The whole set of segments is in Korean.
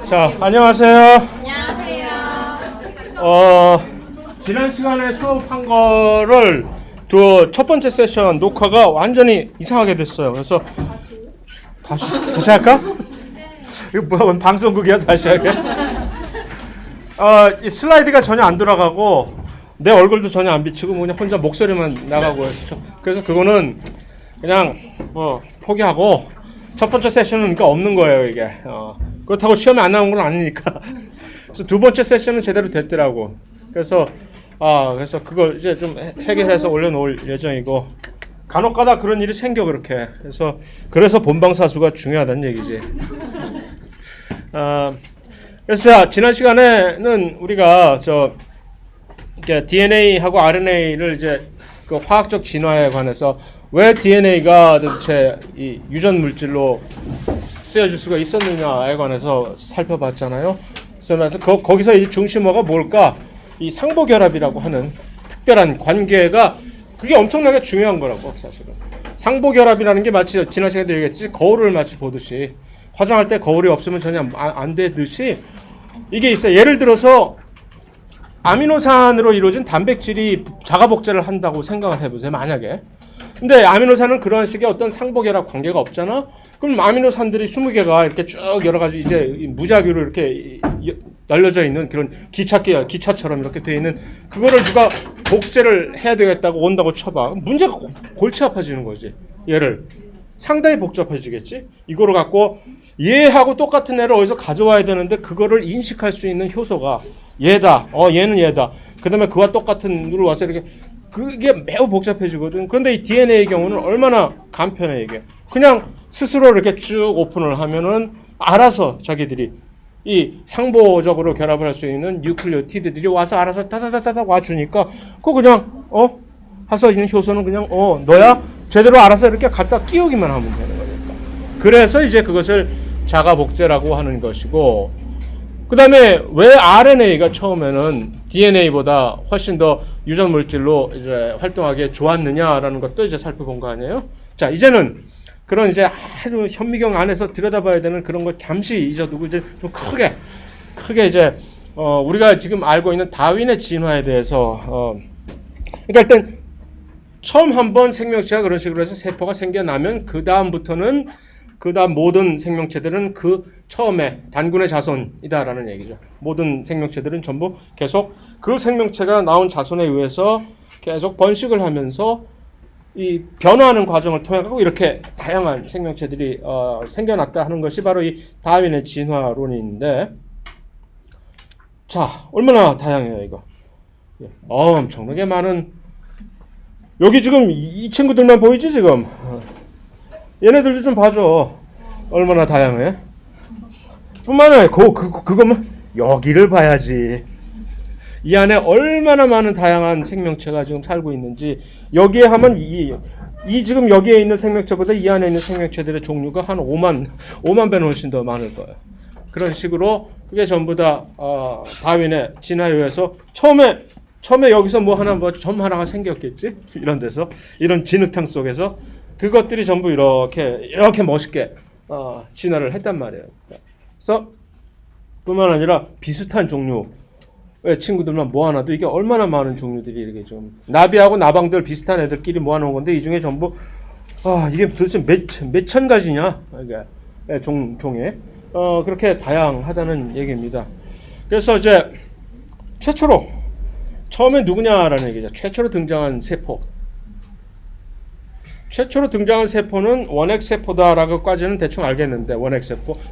자, 안녕하세요. 안녕하세요. 지난 시간에 수업한 거를 첫 번째 세션 녹화가 완전히 이상하게 됐어요. 그래서 다시 할까? 이거 뭐야, 방송국이야? 다시 하게? 이 슬라이드가 전혀 안 돌아가고 내 얼굴도 전혀 안 비치고 그냥 혼자 목소리만 나가고 해서 그래서 그거는 그냥 뭐 포기하고 첫 번째 세션은 그러니까 없는 거예요, 이게. 그렇다고 시험에 안 나온 건 아니니까. 그래서 두 번째 세션은 제대로 됐더라고. 그래서 그걸 이제 좀 해결해서 올려놓을 예정이고, 간혹가다 그런 일이 생겨 그렇게. 그래서 본방사수가 중요하다는 얘기지. 그래서 자, 지난 시간에는 우리가 DNA하고 RNA를 이제 그 화학적 진화에 관해서 왜 DNA가 도대체 이 유전 물질로 쓰여질 수가 있었느냐에 관해서 살펴봤잖아요. 그래서 거기서 이제 중심어가 뭘까? 이 상보결합이라고 하는 특별한 관계가 그게 엄청나게 중요한 거라고 사실은. 상보결합이라는 게 마치 지난 시간에도 얘기했듯이 거울을 마치 보듯이 화장할 때 거울이 없으면 전혀 안 되듯이 이게 있어요. 예를 들어서 아미노산으로 이루어진 단백질이 자가복제를 한다고 생각을 해보세요. 만약에. 근데 아미노산은 그런 식의 어떤 상보결합 관계가 없잖아. 그럼 아미노산들이 20개가 이렇게 쭉 여러 가지 이제 무작위로 이렇게 열려져 있는 그런 기차처럼 이렇게 돼 있는 그거를 누가 복제를 해야 되겠다고 온다고 쳐봐. 문제가 골치 아파지는 거지. 얘를. 상당히 복잡해지겠지? 이거를 갖고 얘하고 똑같은 애를 어디서 가져와야 되는데 그거를 인식할 수 있는 효소가 얘다. 얘는 얘다. 그 다음에 그와 똑같은 누를 와서 이렇게 그게 매우 복잡해지거든. 그런데 이 DNA의 경우는 얼마나 간편해 이게. 그냥 스스로 이렇게 쭉 오픈을 하면은 알아서 자기들이 이 상보적으로 결합을 할 수 있는 뉴클리오티드들이 와서 알아서 따다다다닥 와주니까 그거 그냥 해서 있는 효소는 그냥 너야? 제대로 알아서 이렇게 갖다 끼우기만 하면 되는 거니까. 그래서 이제 그것을 자가복제라고 하는 것이고, 그 다음에 왜 RNA가 처음에는 DNA보다 훨씬 더 유전 물질로 이제 활동하기에 좋았느냐라는 것도 이제 살펴본 거 아니에요? 자, 이제는 그런 이제 아주 현미경 안에서 들여다봐야 되는 그런 걸 잠시 잊어두고 이제 좀 크게 이제 우리가 지금 알고 있는 다윈의 진화에 대해서 그러니까 일단 처음 한번 생명체가 그런 식으로 해서 세포가 생겨나면 그 다음 모든 생명체들은 그 처음에 단군의 자손이다라는 얘기죠. 모든 생명체들은 전부 계속 그 생명체가 나온 자손에 의해서 계속 번식을 하면서 이 변화하는 과정을 통해 가고 이렇게 다양한 생명체들이 생겨났다 하는 것이 바로 이 다윈의 진화론인데, 자, 얼마나 다양해요 이거. 엄청나게 많은. 여기 지금 이 친구들만 보이지 지금? 얘네들도 좀 봐줘. 얼마나 다양해? 뿐만 아니라 그거만 여기를 봐야지. 이 안에 얼마나 많은 다양한 생명체가 지금 살고 있는지 여기에 하면 이 지금 여기에 있는 생명체보다 이 안에 있는 생명체들의 종류가 한 5만 배는 훨씬 더 많을 거예요. 그런 식으로 그게 전부 다 다윈의 진화에 의해서 처음에 여기서 점 하나가 생겼겠지? 이런 데서, 이런 진흙탕 속에서 그것들이 전부 이렇게 멋있게 진화를 했단 말이에요. 그래서 뿐만 아니라 비슷한 종류의 친구들만 모아놔도 이게 얼마나 많은 종류들이 이렇게 좀 나비하고 나방들 비슷한 애들끼리 모아놓은 건데 이 중에 전부 이게 도대체 몇천 가지냐 이게 종에 그렇게 다양하다는 얘기입니다. 그래서 이제 처음에 누구냐라는 얘기죠. 최초로 등장한 세포는 원핵세포다라고까지는 대충 알겠는데,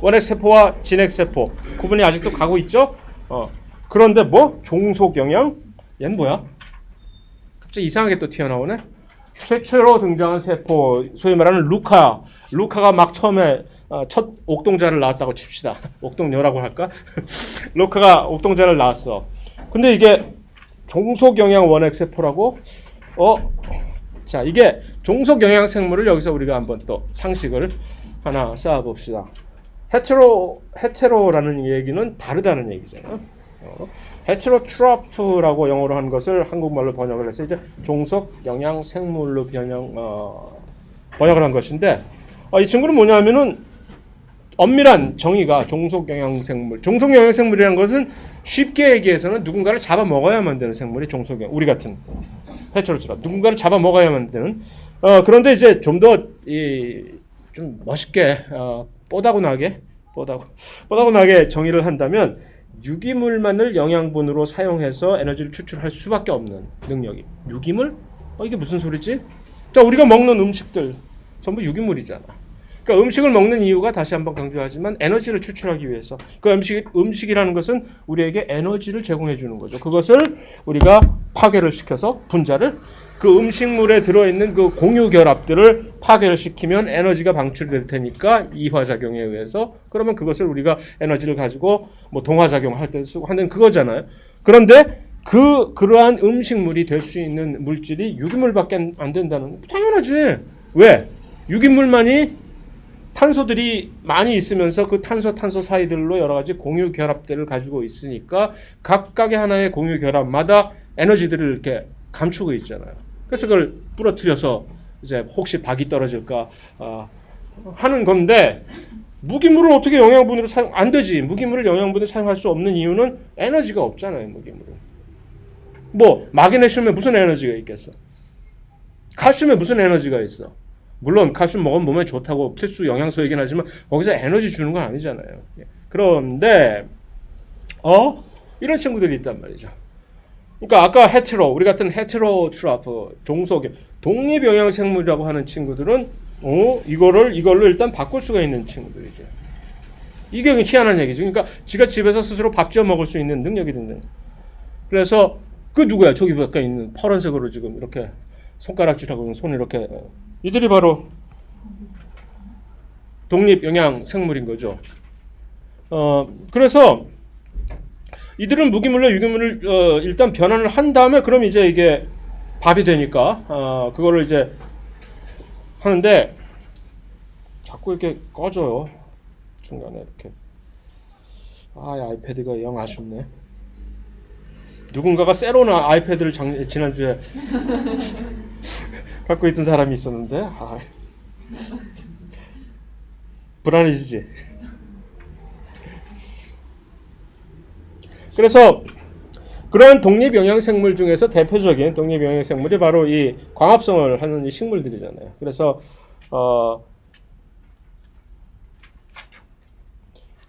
원핵세포와 진핵세포 구분이 아직도 가고 있죠. 그런데 종속영양? 얘는 뭐야? 갑자기 이상하게 또 튀어나오네. 최초로 등장한 세포, 소위 말하는 루카가 막 처음에 첫 옥동자를 낳았다고 칩시다. 옥동녀라고 할까? 루카가 옥동자를 낳았어. 근데 이게 종속영양 원핵세포라고? 자, 이게 종속영양 생물을 여기서 우리가 한번 또 상식을 하나 쌓아봅시다. 헤테로라는 얘기는 다르다는 얘기잖아요. 헤테로트로프라고 영어로 한 것을 한국말로 번역을 해서 이제 종속영양 생물로 번역을 한 것인데, 이 친구는 뭐냐면은 엄밀한 정의가 종속영양생물. 종속영양생물이라는 것은 쉽게 얘기해서는 누군가를 잡아먹어야만 되는 생물이 종속영. 우리 같은 해초처럼 누군가를 잡아먹어야만 되는. 그런데 이제 좀 더 좀 멋있게 뽀다구나게 정의를 한다면 유기물만을 영양분으로 사용해서 에너지를 추출할 수밖에 없는 능력이. 유기물? 이게 무슨 소리지? 자, 우리가 먹는 음식들 전부 유기물이잖아. 그러니까 음식을 먹는 이유가 다시 한번 강조하지만 에너지를 추출하기 위해서. 그 음식이라는 것은 우리에게 에너지를 제공해 주는 거죠. 그것을 우리가 파괴를 시켜서 분자를 그 음식물에 들어있는 그 공유 결합들을 파괴를 시키면 에너지가 방출될 테니까 이화작용에 의해서 그러면 그것을 우리가 에너지를 가지고 뭐 동화작용을 할 때 쓰고 하는 그거잖아요. 그런데 그러한 음식물이 될 수 있는 물질이 유기물밖에 안 된다는 당연하지. 왜? 유기물만이 탄소들이 많이 있으면서 그 탄소 사이들로 여러 가지 공유 결합들을 가지고 있으니까 각각의 하나의 공유 결합마다 에너지들을 이렇게 감추고 있잖아요. 그래서 그걸 부러뜨려서 이제 혹시 박이 떨어질까 하는 건데 무기물을 어떻게 영양분으로 사용 안 되지. 무기물을 영양분으로 사용할 수 없는 이유는 에너지가 없잖아요. 무기물은. 뭐 마그네슘에 무슨 에너지가 있겠어? 칼슘에 무슨 에너지가 있어? 물론 칼슘 먹으면 몸에 좋다고 필수 영양소이긴 하지만 거기서 에너지 주는 건 아니잖아요. 그런데 이런 친구들이 있단 말이죠. 그러니까 아까 우리 같은 헤테로트로프 종속 독립영양생물이라고 하는 친구들은 이걸로 일단 바꿀 수가 있는 친구들이죠. 이게 희한한 얘기죠. 그러니까 지가 집에서 스스로 밥 지어 먹을 수 있는 능력이 된다. 그래서 그 누구야? 저기 가까이 있는 파란색으로 지금 이렇게 손가락질하고 손 이렇게 이들이 바로 독립영양생물인 거죠. 그래서 이들은 무기물로 유기물을 일단 변환을 한 다음에 그럼 이제 이게 밥이 되니까 그거를 이제 하는데 자꾸 이렇게 꺼져요. 중간에 이렇게. 아이패드가 영 아쉽네. 누군가가 새로운 아이패드를 지난주에 갖고 있던 사람이 있었는데 불안해지지. 그래서 그런 독립영양생물 중에서 대표적인 독립영양생물이 바로 이 광합성을 하는 이 식물들이잖아요. 그래서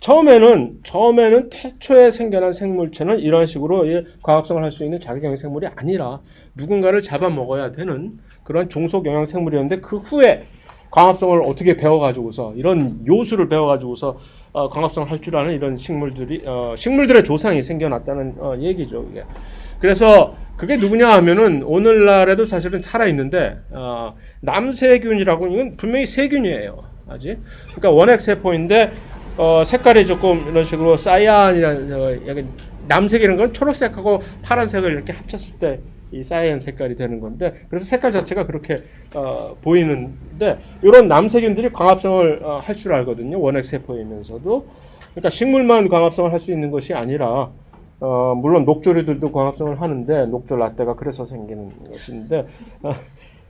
처음에는 태초에 생겨난 생물체는 이런 식으로 이 광합성을 할 수 있는 자기영양생물이 아니라 누군가를 잡아먹어야 되는 그런 종속영양생물이었는데 그 후에 광합성을 어떻게 배워가지고서 이런 요수를 배워가지고서 광합성을 할 줄 아는 이런 식물들의 조상이 생겨났다는 얘기죠. 이게. 그래서 그게 누구냐 하면은 오늘날에도 사실은 살아있는데 남세균이라고 이건 분명히 세균이에요. 아직. 그러니까 원핵 세포인데 색깔이 조금 이런 식으로 사이안이라는 약간 남색이라는 건 초록색하고 파란색을 이렇게 합쳤을 때 이 사이안 색깔이 되는 건데 그래서 색깔 자체가 그렇게 보이는데 이런 남세균들이 광합성을 할 줄 알거든요. 원핵 세포이면서도. 그러니까 식물만 광합성을 할 수 있는 것이 아니라 물론 녹조류들도 광합성을 하는데 녹조 라떼가 그래서 생기는 것인데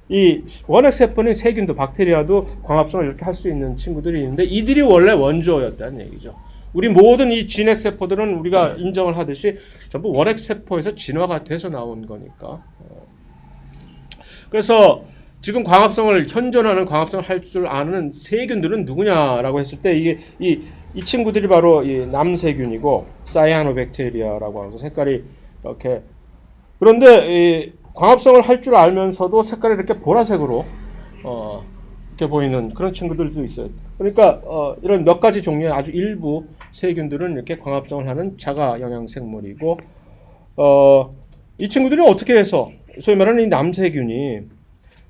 이 원핵 세포는 세균도 박테리아도 광합성을 이렇게 할 수 있는 친구들이 있는데 이들이 원래 원조였다는 얘기죠. 우리 모든 이 진핵 세포들은 우리가 인정을 하듯이 전부 원핵 세포에서 진화가 돼서 나온 거니까. 그래서 지금 현존하는 광합성을 할 줄 아는 세균들은 누구냐라고 했을 때 이게 이 친구들이 바로 이 남세균이고 사이아노백테리아라고 하면서 색깔이 이렇게. 그런데 이 광합성을 할 줄 알면서도 색깔이 이렇게 보라색으로 이렇게 보이는 그런 친구들도 있어요. 그러니까 이런 몇 가지 종류의 아주 일부 세균들은 이렇게 광합성을 하는 자가 영양생물이고 이 친구들이 어떻게 해서 소위 말하는 이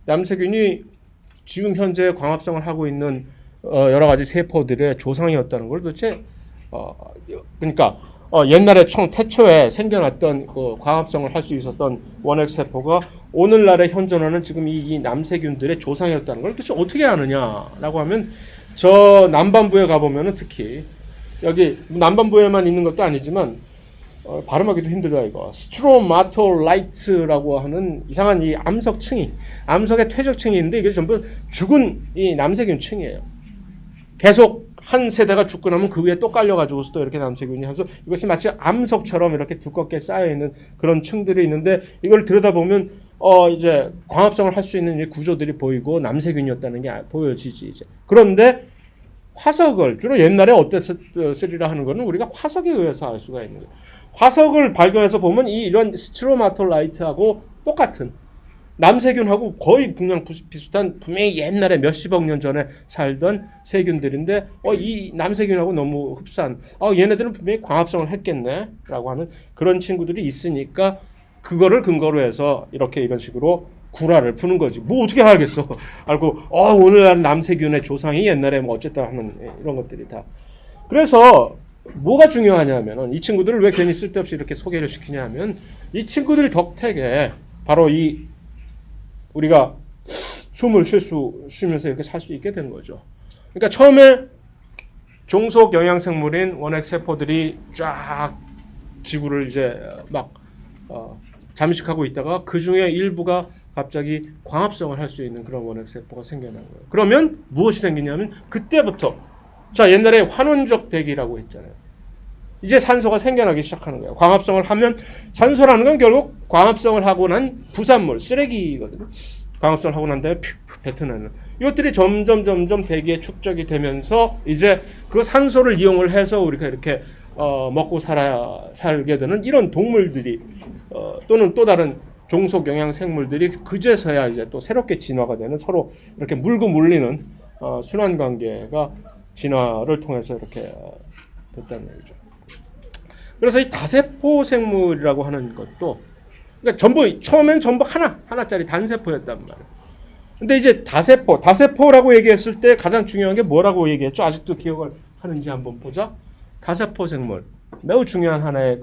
남세균이 지금 현재 광합성을 하고 있는 여러 가지 세포들의 조상이었다는 걸 도대체 그러니까 옛날에 태초에 생겨났던 그 광합성을 할 수 있었던 원핵 세포가 오늘날에 현존하는 지금 이 남세균들의 조상이었다는 걸 도대체 어떻게 아느냐라고 하면 저 남반부에 가보면은 특히 여기 남반부에만 있는 것도 아니지만 발음하기도 힘들다 이거 스트로마톨라이트라고 하는 이상한 이 암석의 퇴적층이 있는데 이게 전부 죽은 이 남세균 층이에요. 계속 한 세대가 죽고 나면 그 위에 또 깔려가지고서 또 이렇게 남세균이 하면서 이것이 마치 암석처럼 이렇게 두껍게 쌓여있는 그런 층들이 있는데 이걸 들여다보면 이제 광합성을 할 수 있는 구조들이 보이고 남세균이었다는 게 보여지지 이제. 그런데 화석을 주로 옛날에 어땠으리라 하는 거는 우리가 화석에 의해서 알 수가 있는 거예요. 화석을 발견해서 보면 이런 스트로마톨라이트하고 똑같은 남세균하고 거의 그냥 비슷한 분명히 옛날에 몇십억 년 전에 살던 세균들인데 이 남세균하고 너무 흡사한 얘네들은 분명히 광합성을 했겠네 라고 하는 그런 친구들이 있으니까 그거를 근거로 해서 이런 식으로 구라를 푸는 거지. 뭐 어떻게 알겠어. 알고 오늘날 남세균의 조상이 옛날에 뭐 어쨌다 하는 이런 것들이 다. 그래서 뭐가 중요하냐면은 이 친구들을 왜 괜히 쓸데없이 이렇게 소개를 시키냐 하면 이 친구들 덕택에 바로 우리가 숨을 쉬면서 이렇게 살 수 있게 된 거죠. 그러니까 처음에 종속 영양생물인 원핵세포들이 쫙 지구를 이제 막 잠식하고 있다가 그 중에 일부가 갑자기 광합성을 할 수 있는 그런 원핵세포가 생겨난 거예요. 그러면 무엇이 생기냐면 그때부터 자 옛날에 환원적 대기라고 했잖아요. 이제 산소가 생겨나기 시작하는 거예요. 광합성을 하면 산소라는 건 결국 광합성을 하고 난 부산물, 쓰레기거든요. 광합성을 하고 난 다음에 뱉어내는 이것들이 점점 대기에 축적이 되면서 이제 그 산소를 이용을 해서 우리가 이렇게 먹고 살게 되는 이런 동물들이 또는 또 다른 종속 영양 생물들이 그제서야 이제 또 새롭게 진화가 되는 서로 이렇게 물고 물리는 순환 관계가 진화를 통해서 이렇게 됐다는 얘기죠. 그래서 이 다세포 생물이라고 하는 것도 그러니까 처음엔 전부 하나짜리 단세포였단 말이에요. 근데 이제 다세포라고 얘기했을 때 가장 중요한 게 뭐라고 얘기했죠? 아직도 기억을 하는지 한번 보자. 다세포 생물 매우 중요한 하나의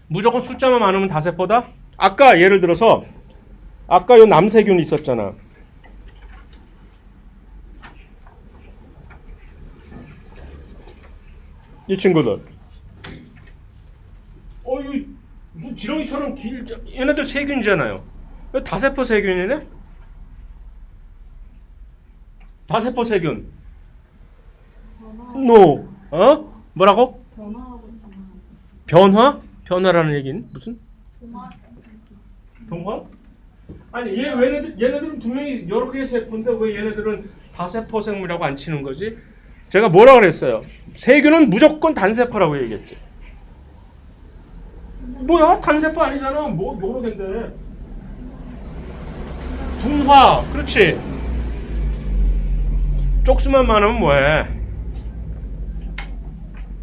무조건 숫자만 많으면 다세포다? 아까 예를 들어서 아까 요 남세균 있었잖아. 이 친구들. 이거 무슨 지렁이처럼 얘네들 세균이잖아요. 다세포 세균이네? 다세포 세균. 뭐라고? 변화하고 진화. 변화? 변화라는 얘기는 무슨? 동화? 아니 얘네들은 분명히 여러 개의 세포인데 왜 얘네들은 다세포 생물이라고 안 치는 거지? 제가 뭐라 그랬어요? 세균은 무조건 단세포라고 얘기했지. 뭐야? 단세포 아니잖아. 모르겠는데. 분화. 그렇지. 쪽수만 많으면 뭐해?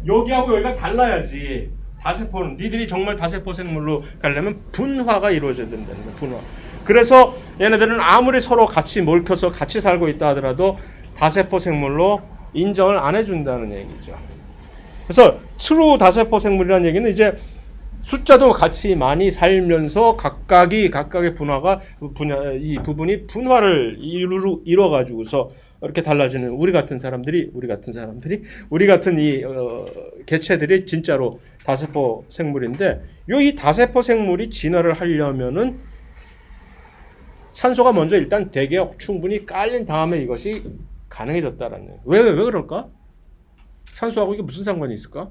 여기하고 여기가 달라야지. 다세포는 니들이 정말 다세포 생물로 가려면 분화가 이루어져야 된다는 거야. 분화. 그래서 얘네들은 아무리 서로 같이 몰켜서 같이 살고 있다 하더라도 다세포 생물로 인정을 안 해준다는 얘기죠. 그래서 트루 다세포 생물이라는 얘기는 이제 숫자도 같이 많이 살면서 각각의 이 부분이 분화를 이뤄 가지고서 이렇게 달라지는 우리 같은 이 개체들이 진짜로 다세포 생물인데 이 다세포 생물이 진화를 하려면은 산소가 먼저 일단 대기에 충분히 깔린 다음에 이것이 가능해졌다라는 거예요. 왜 그럴까? 산소하고 이게 무슨 상관이 있을까?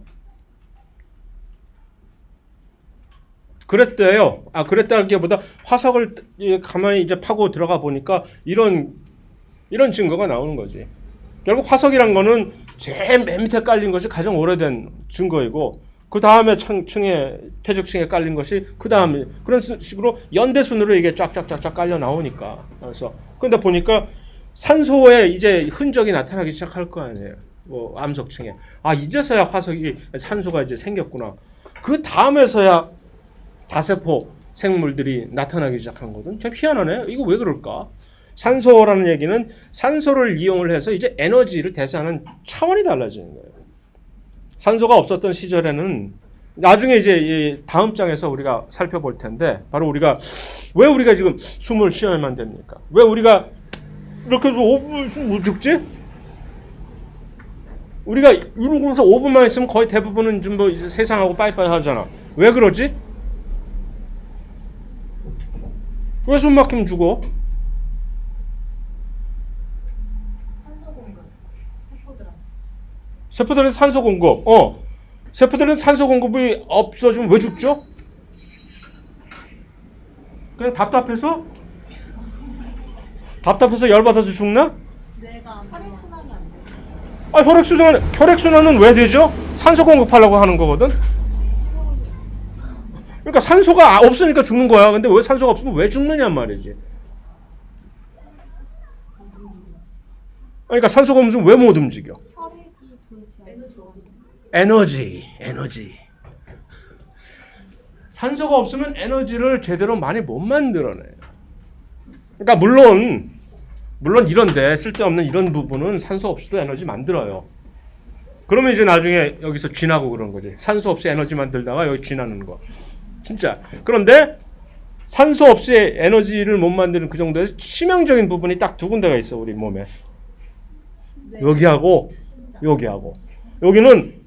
그랬대요. 그랬다기보다 화석을 가만히 이제 파고 들어가 보니까 이런 증거가 나오는 거지. 결국 화석이란 거는 제일 맨 밑에 깔린 것이 가장 오래된 증거이고 그 다음에 퇴적층에 깔린 것이 그 다음에 그런 식으로 연대순으로 이게 쫙쫙쫙쫙 깔려 나오니까. 그래서 그런데 보니까 산소에 이제 흔적이 나타나기 시작할 거 아니에요. 암석층에. 이제서야 산소가 이제 생겼구나. 그 다음에서야 다세포 생물들이 나타나기 시작한 거거든. 참 희한하네. 이거 왜 그럴까? 산소라는 얘기는 산소를 이용을 해서 이제 에너지를 대사하는 차원이 달라지는 거예요. 산소가 없었던 시절에는 나중에 이제 다음 장에서 우리가 살펴볼 텐데 바로 왜 우리가 지금 숨을 쉬어야만 됩니까? 왜 우리가 이렇게 해서 5분 못 죽지? 우리가 이러면서 5분만 있으면 거의 대부분은 좀 세상하고 빠이빠이 하잖아. 왜 그러지? 왜 숨 막히면 죽어? 세포들은 산소 공급. 세포들은 산소 공급이 없어지면 왜 죽죠? 그냥 답답해서 열받아서 죽나? 뇌가 혈액순환이 안 돼. 혈액순환은 왜 되죠? 산소 공급하려고 하는 거거든. 그러니까 산소가 없으니까 죽는 거야. 근데 왜 산소가 없으면 왜 죽느냐 말이지. 그러니까 산소가 없으면 왜 못 움직여? 혈액이 돌지 않고. 에너지. 산소가 없으면 에너지를 제대로 많이 못 만들어내. 그러니까 물론 이런데 쓸데없는 이런 부분은 산소 없이도 에너지 만들어요. 그러면 이제 나중에 여기서 쥐나고 그런 거지. 산소 없이 에너지 만들다가 여기 쥐나는 거. 진짜. 그런데 산소 없이 에너지를 못 만드는 그 정도의 치명적인 부분이 딱 두 군데가 있어, 우리 몸에. 여기하고 여기는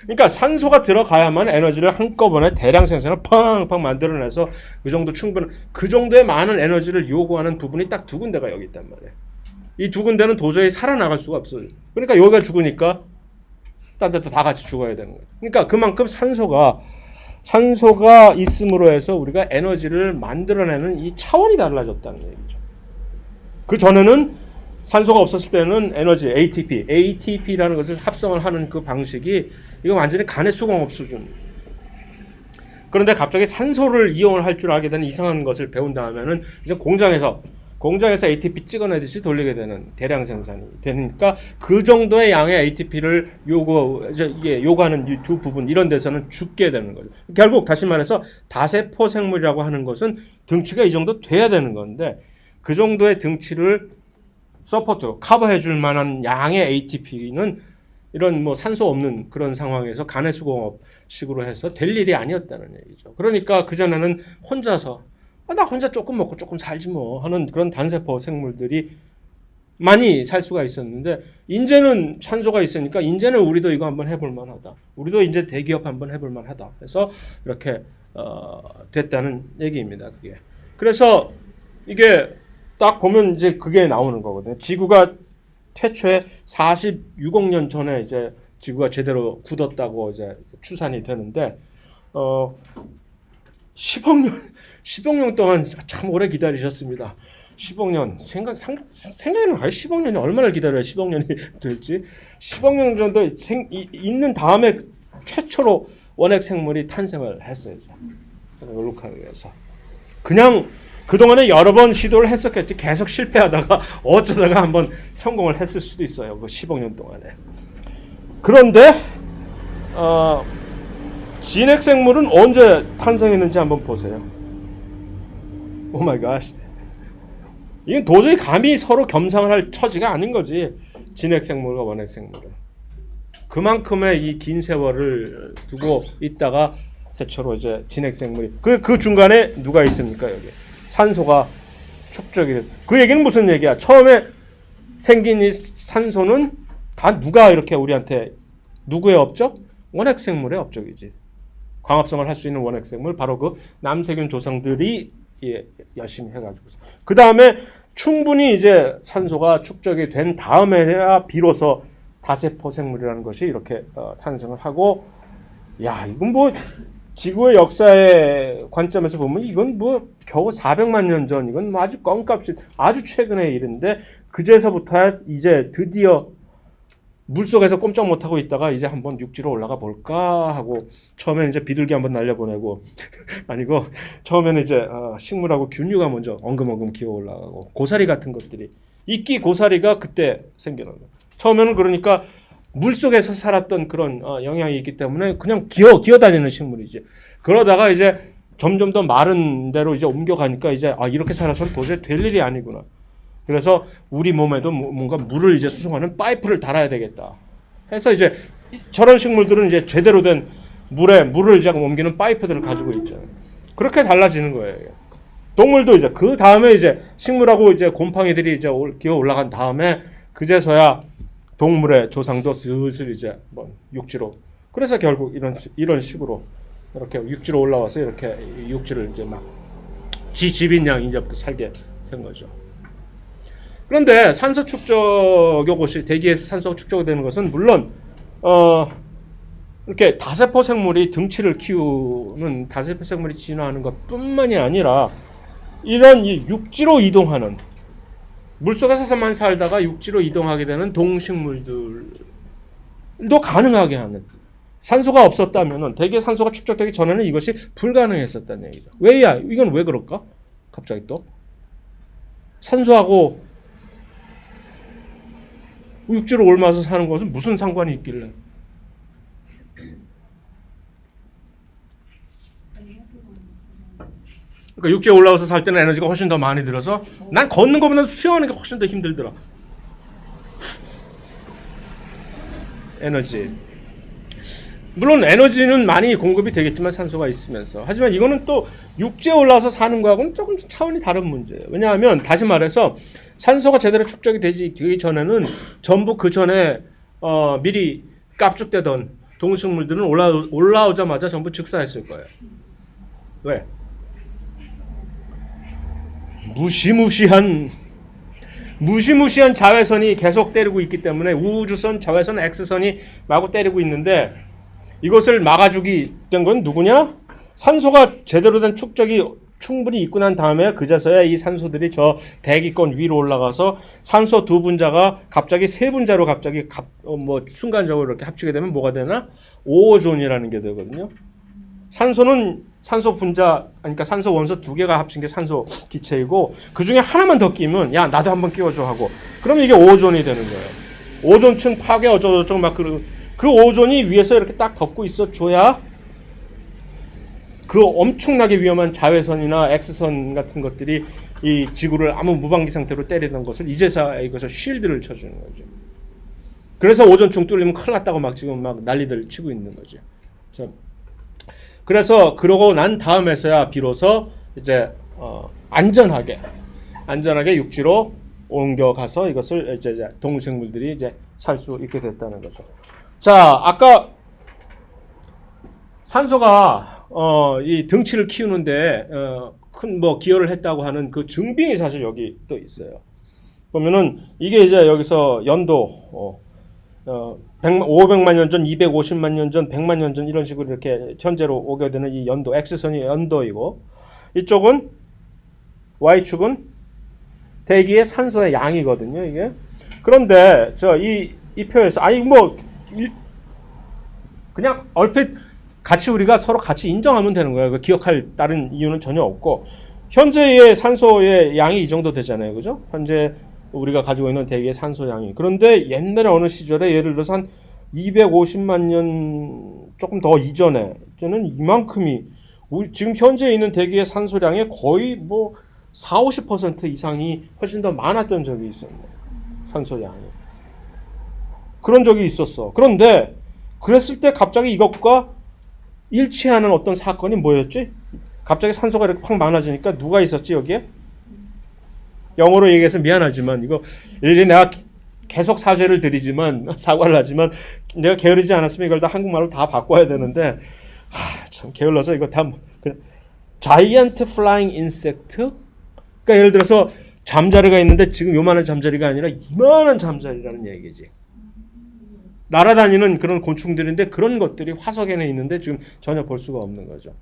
그러니까 산소가 들어가야만 에너지를 한꺼번에 대량 생산을 팡팡 만들어내서 그 정도의 많은 에너지를 요구하는 부분이 딱 두 군데가 여기 있단 말이에요. 이 두 군데는 도저히 살아나갈 수가 없어요. 그러니까 여기가 죽으니까 딴 데도 다 같이 죽어야 되는 거예요. 그러니까 그만큼 산소가 있음으로 해서 우리가 에너지를 만들어내는 이 차원이 달라졌다는 얘기죠. 그 전에는 산소가 없었을 때는 에너지 ATP라는 것을 합성을 하는 그 방식이 이거 완전히 간의 수공업 수준. 그런데 갑자기 산소를 이용을 할 줄 알게 되는 이상한 것을 배운 다음에는 이제 공장에서 ATP 찍어내듯이 돌리게 되는 대량 생산이 되니까 그 정도의 양의 ATP를 요구하는 이 두 부분 이런 데서는 죽게 되는 거죠. 결국 다시 말해서 다세포 생물이라고 하는 것은 등치가 이 정도 돼야 되는 건데 그 정도의 등치를 커버해 줄 만한 양의 ATP는 이런 뭐 산소 없는 그런 상황에서 간의 수공업식으로 해서 될 일이 아니었다는 얘기죠. 그러니까 그전에는 혼자서 나 혼자 조금 먹고 조금 살지 뭐 하는 그런 단세포 생물들이 많이 살 수가 있었는데 이제는 산소가 있으니까 이제는 우리도 이거 한번 해볼 만하다. 우리도 이제 대기업 한번 해볼 만하다. 그래서 이렇게 됐다는 얘기입니다. 그게. 그래서 이게 딱 보면 이제 그게 나오는 거거든요. 지구가 태초에 46억 년 전에 이제 지구가 제대로 굳었다고 이제 추산이 되는데 10억 년 동안 참 오래 기다리셨습니다. 10억 년 생각에는 10억 년이 얼마나 기다려야 10억 년이 될지 10억 년 정도 있는 다음에 최초로 원핵 생물이 탄생을 했어요. 올루카에서 그냥 그동안에 여러 번 시도를 했었겠지. 계속 실패하다가 어쩌다가 한번 성공을 했을 수도 있어요. 그 10억 년 동안에. 그런데 진핵 생물은 언제 탄생했는지 한번 보세요. 오 마이 갓. 이건 도저히 감히 서로 겸상을 할 처지가 아닌 거지. 진핵 생물과 원핵 생물은. 그만큼의 이 긴 세월을 두고 있다가 최초로 이제 진핵 생물이 그 중간에 누가 있습니까, 여기? 산소가 축적이 돼. 그 얘기는 무슨 얘기야? 처음에 생긴 이 산소는 다 누가 이렇게 우리한테 누구의 업적? 원핵 생물의 업적이지. 광합성을 할 수 있는 원핵 생물 바로 그 남세균 조상들이 열심히 해가지고 그 다음에 충분히 이제 산소가 축적이 된 다음에야 비로소 다세포 생물이라는 것이 이렇게 탄생을 하고 이건 뭐 지구의 역사의 관점에서 보면 이건 뭐 겨우 400만 년 전 이건 뭐 아주 껌값이 아주 최근의 일인데 그제서부터 이제 드디어 물속에서 꼼짝 못하고 있다가 이제 한번 육지로 올라가 볼까 하고 처음에는 이제 비둘기 한번 날려보내고 아니고 처음에는 이제 식물하고 균류가 먼저 엉금엉금 기어 올라가고 고사리 같은 것들이 이끼 고사리가 그때 생겨난 거예요. 처음에는 그러니까 물속에서 살았던 그런 영향이 있기 때문에 그냥 기어다니는 식물이지. 그러다가 이제 점점 더 마른 데로 이제 옮겨가니까 이제 이렇게 살아서는 도저히 될 일이 아니구나. 그래서 우리 몸에도 뭔가 물을 이제 수송하는 파이프를 달아야 되겠다. 해서 이제 저런 식물들은 이제 제대로 된 물을 이제 옮기는 파이프들을 가지고 있죠. 그렇게 달라지는 거예요. 동물도 이제 그 다음에 이제 식물하고 이제 곰팡이들이 이제 기어 올라간 다음에 그제서야 동물의 조상도 슬슬 이제 뭐 육지로. 그래서 결국 이런 식으로 이렇게 육지로 올라와서 이렇게 육지를 이제 막 집인 양 이제부터 살게 된 거죠. 그런데 산소 축적 요것이 대기에서 산소가 축적되는 것은 물론 이렇게 다세포 생물이 등치를 키우는 다세포 생물이 진화하는 것뿐만이 아니라 이런 이 육지로 이동하는 물속에서만 살다가 육지로 이동하게 되는 동식물들도 가능하게 하는 산소가 없었다면은 대기에 산소가 축적되기 전에는 이것이 불가능했었다는 얘기죠. 왜야? 이건 왜 그럴까? 갑자기 또 산소하고 육지로 옮아서 사는 것은 무슨 상관이 있길래? 그러니까 육지에 올라와서 살 때는 에너지가 훨씬 더 많이 들어서 난 걷는 것보다 수영하는 게 훨씬 더 힘들더라. 에너지. 물론 에너지는 많이 공급이 되겠지만 산소가 있으면서. 하지만 이거는 또 육지에 올라와서 사는 거하고는 조금 차원이 다른 문제예요. 왜냐하면 다시 말해서 산소가 제대로 축적이 되기 전에는 전부 그 전에 미리 깝죽대던 동식물들은 올라오자마자 전부 즉사했을 거예요. 왜? 무시무시한 자외선이 계속 때리고 있기 때문에 우주선, 자외선, X선이 마구 때리고 있는데 이것을 막아주기 된 건 누구냐? 산소가 제대로 된 축적이 충분히 있고 난 다음에 그제서야 이 산소들이 저 대기권 위로 올라가서 산소 두 분자가 갑자기 세 분자로 갑자기 순간적으로 이렇게 합치게 되면 뭐가 되나? 오존이라는 게 되거든요. 산소는 산소 분자, 그러니까 산소 원소 두 개가 합친 게 산소 기체이고 그 중에 하나만 더 끼면 야 나도 한번 끼워줘 하고 그러면 이게 오존이 되는 거예요. 오존층 파괴 어쩌고저쩌고 막 그 오존이 위에서 이렇게 딱 덮고 있어 줘야 그 엄청나게 위험한 자외선이나 X선 같은 것들이 이 지구를 아무 무방비 상태로 때리던 것을 이제서 이것을 쉴드를 쳐주는 거죠. 그래서 오존층 뚫리면 큰일 났다고 막 지금 막 난리들 치고 있는 거죠. 그래서 그러고 난 다음에서야 비로소 이제 안전하게 육지로 옮겨가서 이것을 이제 동식물들이 이제 살 수 있게 됐다는 거죠. 자, 아까 산소가 이 등치를 키우는데 큰 기여를 했다고 하는 그 증빙이 사실 여기 또 있어요. 보면은 이게 이제 여기서 연도 500만 년 전, 250만 년 전, 100만 년 전 이런 식으로 이렇게 현재로 오게 되는 이 연도, X선이 연도이고 이쪽은 Y축은 대기의 산소의 양이거든요, 이게. 그런데 이 표에서 그냥 얼핏 같이 우리가 서로 같이 인정하면 되는 거예요. 기억할 다른 이유는 전혀 없고 현재의 산소의 양이 이 정도 되잖아요, 그죠? 현재 우리가 가지고 있는 대기의 산소 양이. 그런데 옛날에 어느 시절에 예를 들어서 한 250만 년 조금 더 이전에는 이만큼이 지금 현재 있는 대기의 산소량의 거의 40-50% 이상이 훨씬 더 많았던 적이 있습니다. 산소량이. 그런 적이 있었어. 그런데 그랬을 때 갑자기 이것과 일치하는 어떤 사건이 뭐였지? 갑자기 산소가 이렇게 팍 많아지니까 누가 있었지 여기에? 영어로 얘기해서 미안하지만 이거 일일이 내가 계속 사과를 하지만 내가 게으르지 않았으면 이걸 다 한국말로 다 바꿔야 되는데 참 게을러서 이거 다 자이언트 플라잉 인섹트? 그러니까 예를 들어서 잠자리가 있는데 지금 요만한 잠자리가 아니라 이만한 잠자리라는 얘기지. 날아다니는 그런 곤충들인데 그런 것들이 화석에는 있는데 지금 전혀 볼 수가 없는 거죠.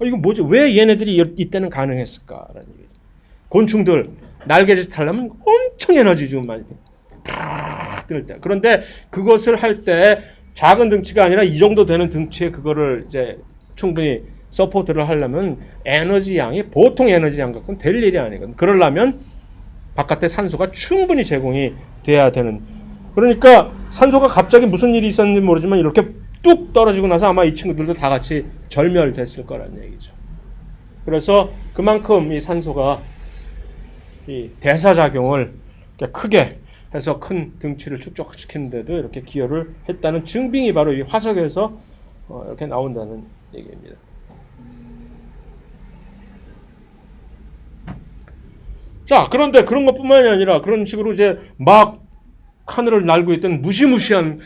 이거 뭐지? 왜 얘네들이 이때는 가능했을까라는 얘기죠. 곤충들 날개짓 하려면 엄청 에너지 지금 많이 뜰 때. 그런데 그것을 할 때 작은 등치가 아니라 이 정도 되는 등치에 그거를 이제 충분히 서포트를 하려면 에너지 양이 보통 에너지 양 갖고는 될 일이 아니거든. 그러려면 바깥에 산소가 충분히 제공이 돼야 되는. 그러니까 산소가 갑자기 무슨 일이 있었는지 모르지만 이렇게 뚝 떨어지고 나서 아마 이 친구들도 다 같이 절멸됐을 거라는 얘기죠. 그래서 그만큼 이 산소가 이 대사작용을 크게 해서 큰 등치를 축적시키는데도 이렇게 기여를 했다는 증빙이 바로 이 화석에서 이렇게 나온다는 얘기입니다. 자, 그런데 그런 것뿐만이 아니라 그런 식으로 이제 막 하늘을 날고 있던 무시무시한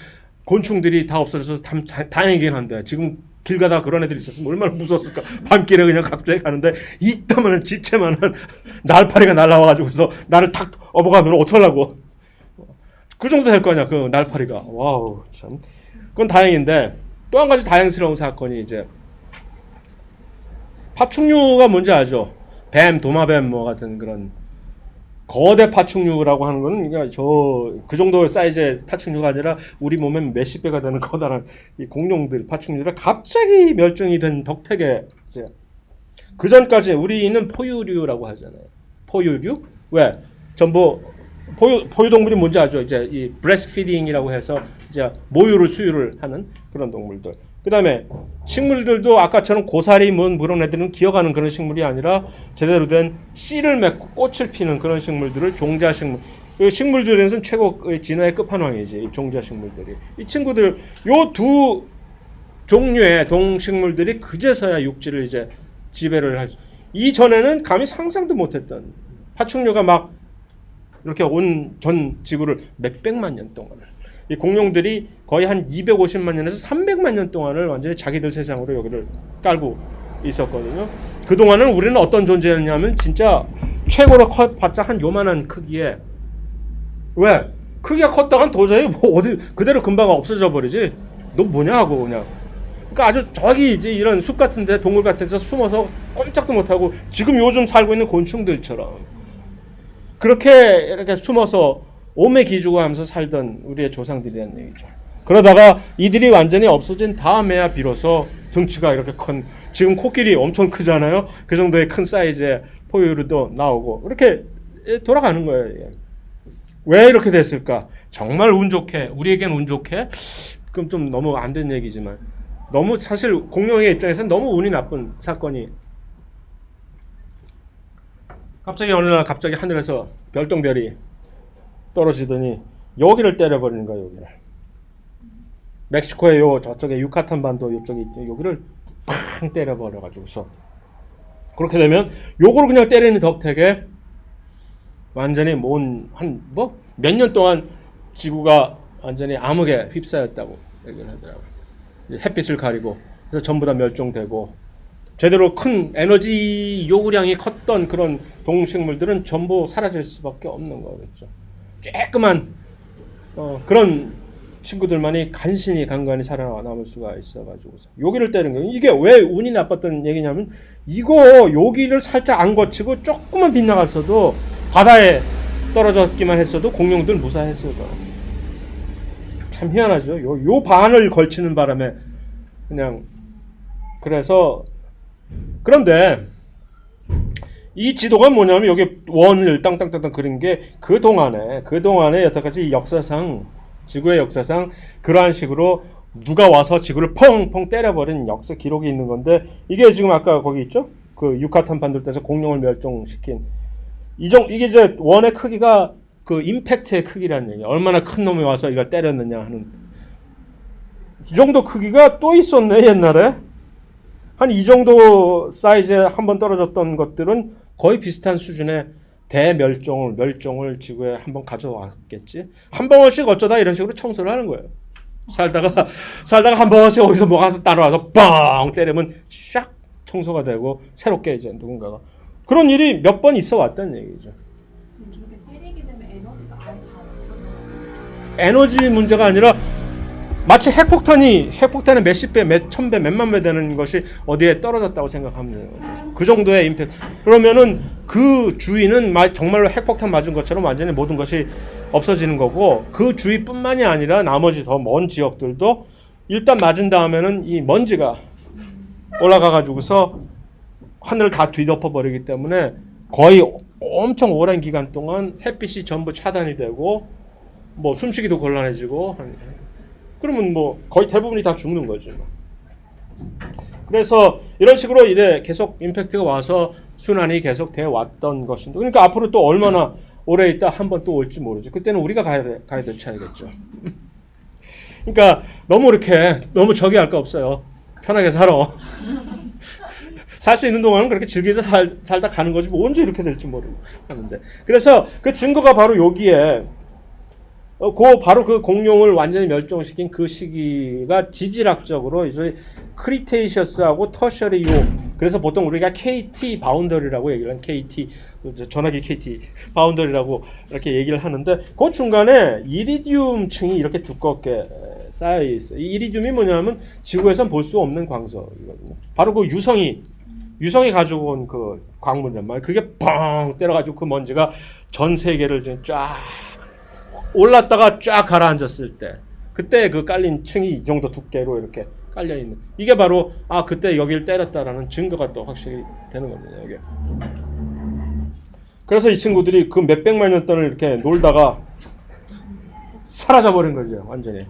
곤충들이 다 없어져서 다행이긴 한데 지금 길 가다가 그런 애들이 있었으면 얼마나 무서웠을까. 밤길에 그냥 갑자기 가는데 이따만한 집채만한 날파리가 날라와가지고서 나를 탁 업어가면 어떡하려고. 그 정도 될 거냐 그 날파리가. 와우 참. 그건 다행인데 또 한 가지 다행스러운 사건이 이제 파충류가 뭔지 알죠? 뱀, 도마뱀 뭐 같은 그런 거대 파충류라고 하는 거는 그러니까 그 정도 사이즈의 파충류가 아니라 우리 몸에 몇십 배가 되는 커다란 이 공룡들 파충류가 갑자기 멸종이 된 덕택에 이제 그 전까지 우리는 포유류라고 하잖아요. 포유류? 왜? 전부 포유동물이 뭔지 알죠? 이제 이 브레스트 피딩이라고 해서 이제 모유를 수유를 하는 그런 동물들. 그 다음에 식물들도 아까처럼 고사리 그런 애들은 기어가는 그런 식물이 아니라 제대로 된 씨를 맺고 꽃을 피는 그런 식물들을 종자식물. 이 식물들에서는 최고 진화의 끝판왕이지. 이 종자식물들이. 이 친구들 요 두 종류의 동식물들이 그제서야 육지를 이제 지배를 할. 이전에는 감히 상상도 못했던 파충류가 막 이렇게 온 전 지구를 몇백만 년 동안을 이 공룡들이 거의 한 250만 년에서 300만 년 동안을 완전히 자기들 세상으로 여기를 깔고 있었거든요. 그동안은 우리는 어떤 존재였냐면 진짜 최고로 커봤자 한 요만한 크기에 왜? 크기가 컸다간 도저히 뭐 어디 그대로 금방 없어져 버리지. 너 뭐냐 하고 그냥. 그러니까 아주 저기 이제 이런 숲 같은데 동굴 같은 데서 숨어서 꼼짝도 못하고 지금 요즘 살고 있는 곤충들처럼 그렇게 이렇게 숨어서 오매기주고하면서 살던 우리의 조상들이란 얘기죠. 그러다가 이들이 완전히 없어진 다음에야 비로소 등치가 이렇게 큰 지금 코끼리 엄청 크잖아요. 그 정도의 큰 사이즈의 포유류도 나오고 이렇게 돌아가는 거예요. 왜 이렇게 됐을까? 정말 운 좋게 우리에겐 운 좋게 그럼 좀 너무 안 된 얘기지만 너무 사실 공룡의 입장에서는 너무 운이 나쁜 사건이 갑자기 어느 날 갑자기 하늘에서 별똥별이 떨어지더니 여기를 때려버리는 거야. 여기를 멕시코의 요 저쪽에 유카탄 반도 요쪽에 여기를 팡 때려버려가지고서 그렇게 되면 요걸 그냥 때리는 덕택에 완전히 한 몇 년 동안 지구가 완전히 암흑에 휩싸였다고 얘기를 하더라고요. 햇빛을 가리고 그래서 전부 다 멸종되고 제대로 큰 에너지 요구량이 컸던 그런 동식물들은 전부 사라질 수밖에 없는 거겠죠. 쬐끄만 그런 친구들만이 간간히 살아남을 수가 있어가지고 여기를 때리는 거예요. 이게 왜 운이 나빴던 얘기냐면 이거 여기를 살짝 안 거치고 조금만 빗나갔어도 바다에 떨어졌기만 했어도 공룡들 무사했어요. 참 희한하죠. 요 반을 걸치는 바람에 그냥 그래서 그런데 이 지도가 뭐냐면 여기 원을 땅땅땅땅 그린 게 그동안에 여태까지 역사상 지구의 역사상 그러한 식으로 누가 와서 지구를 펑펑 때려버린 역사 기록이 있는 건데 이게 지금 아까 거기 있죠? 그 유카탄 반도에서 공룡을 멸종시킨 이게 이제 원의 크기가 그 임팩트의 크기라는 얘기야. 얼마나 큰 놈이 와서 이걸 때렸느냐 하는 이 정도 크기가 또 있었네 옛날에. 한 이 정도 사이즈에 한번 떨어졌던 것들은 거의 비슷한 수준의 멸종을 지구에 한번 가져왔겠지. 한 번씩 어쩌다 이런 식으로 청소를 하는 거예요. 살다가 한 번씩 어디서 뭐가 따라와서 뻥 때리면 샥 청소가 되고 새롭게 이제 누군가가 그런 일이 몇 번 있어 왔다는 얘기죠. 저렇게 때리게 되면 에너지가 아예 다 없어져요. 에너지 문제가 아니라 마치 핵폭탄의 몇십 배, 몇천 배, 몇만 배 되는 것이 어디에 떨어졌다고 생각하면 돼요. 그 정도의 임팩트. 그러면은 그 주위는 정말로 핵폭탄 맞은 것처럼 완전히 모든 것이 없어지는 거고 그 주위뿐만이 아니라 나머지 더 먼 지역들도 일단 맞은 다음에는 이 먼지가 올라가가지고서 하늘을 다 뒤덮어 버리기 때문에 거의 엄청 오랜 기간 동안 햇빛이 전부 차단이 되고 뭐 숨쉬기도 곤란해지고 그러면 뭐 거의 대부분이 다 죽는 거지. 그래서 이런 식으로 이래 계속 임팩트가 와서 순환이 계속 돼 왔던 것인데 그러니까 앞으로 또 얼마나 오래 있다 한 번 또 올지 모르지. 그때는 우리가 가야 될 차이겠죠. 그러니까 너무 저기 할 거 없어요. 편하게 살아. 살 수 있는 동안은 그렇게 즐기면서 살다 가는 거지 뭐 언제 이렇게 될지 모르는데. 그래서 그 증거가 바로 여기에 바로 그 공룡을 완전히 멸종시킨 그 시기가 지질학적으로 이제 크리테이셔스하고 터셔리 요. 그래서 보통 우리가 KT 바운더리라고 얘기를 하는 KT 이제 전화기 KT 바운더리라고 이렇게 얘기를 하는데 그 중간에 이리듐 층이 이렇게 두껍게 쌓여 있어요. 이 이리듐이 뭐냐면 지구에선 볼 수 없는 광석이거든요. 바로 그 유성이 가지고 온 그 광물이란 말이에요. 그게 뻥 때려가지고 그 먼지가 전 세계를 쫙 올랐다가 쫙 가라앉았을 때 그때 그 깔린 층이 이 정도 두께로 이렇게 깔려 있는 이게 바로 그때 여기를 때렸다라는 증거가 또 확실히 되는 겁니다. 이게. 그래서 이 친구들이 그 몇백만 년 동안 이렇게 놀다가 사라져버린 거죠. 완전히.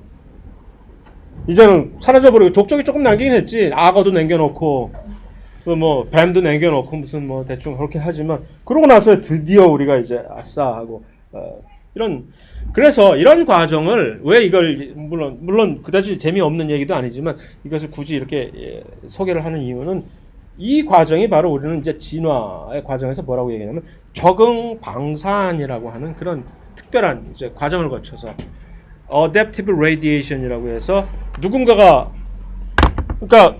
이제는 사라져버리고 족적이 조금 남기긴 했지. 악어도 남겨놓고 그 뭐 뱀도 남겨놓고 무슨 뭐 대충 그렇게 하지만 그러고 나서 드디어 우리가 이제 아싸 하고 이런 그래서 이런 과정을 왜 이걸 물론 그다지 재미없는 얘기도 아니지만 이것을 굳이 이렇게 소개를 하는 이유는 이 과정이 바로 우리는 이제 진화의 과정에서 뭐라고 얘기하냐면 적응 방산이라고 하는 그런 특별한 이제 과정을 거쳐서 adaptive radiation이라고 해서 누군가가 그러니까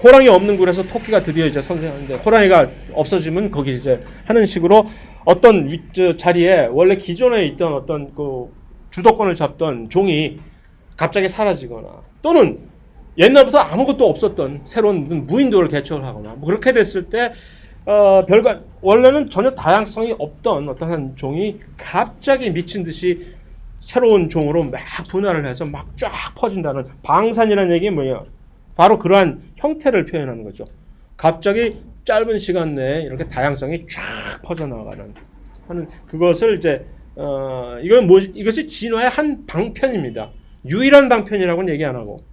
호랑이 없는 굴에서 토끼가 드디어 이제 선생하는데 호랑이가 없어지면 거기 이제 하는 식으로 어떤 자리에 원래 기존에 있던 어떤 그 주도권을 잡던 종이 갑자기 사라지거나 또는 옛날부터 아무것도 없었던 새로운 무인도를 개척을 하거나 뭐 그렇게 됐을 때 별과 원래는 전혀 다양성이 없던 어떤 한 종이 갑자기 미친 듯이 새로운 종으로 막 분화를 해서 막 쫙 퍼진다는 방산이라는 얘기는 뭐예요? 바로 그러한 형태를 표현하는 거죠. 갑자기 짧은 시간 내에 이렇게 다양성이 쫙 퍼져나가는 하는 그것을 이제 이것이 진화의 한 방편입니다. 유일한 방편이라고는 얘기 안 하고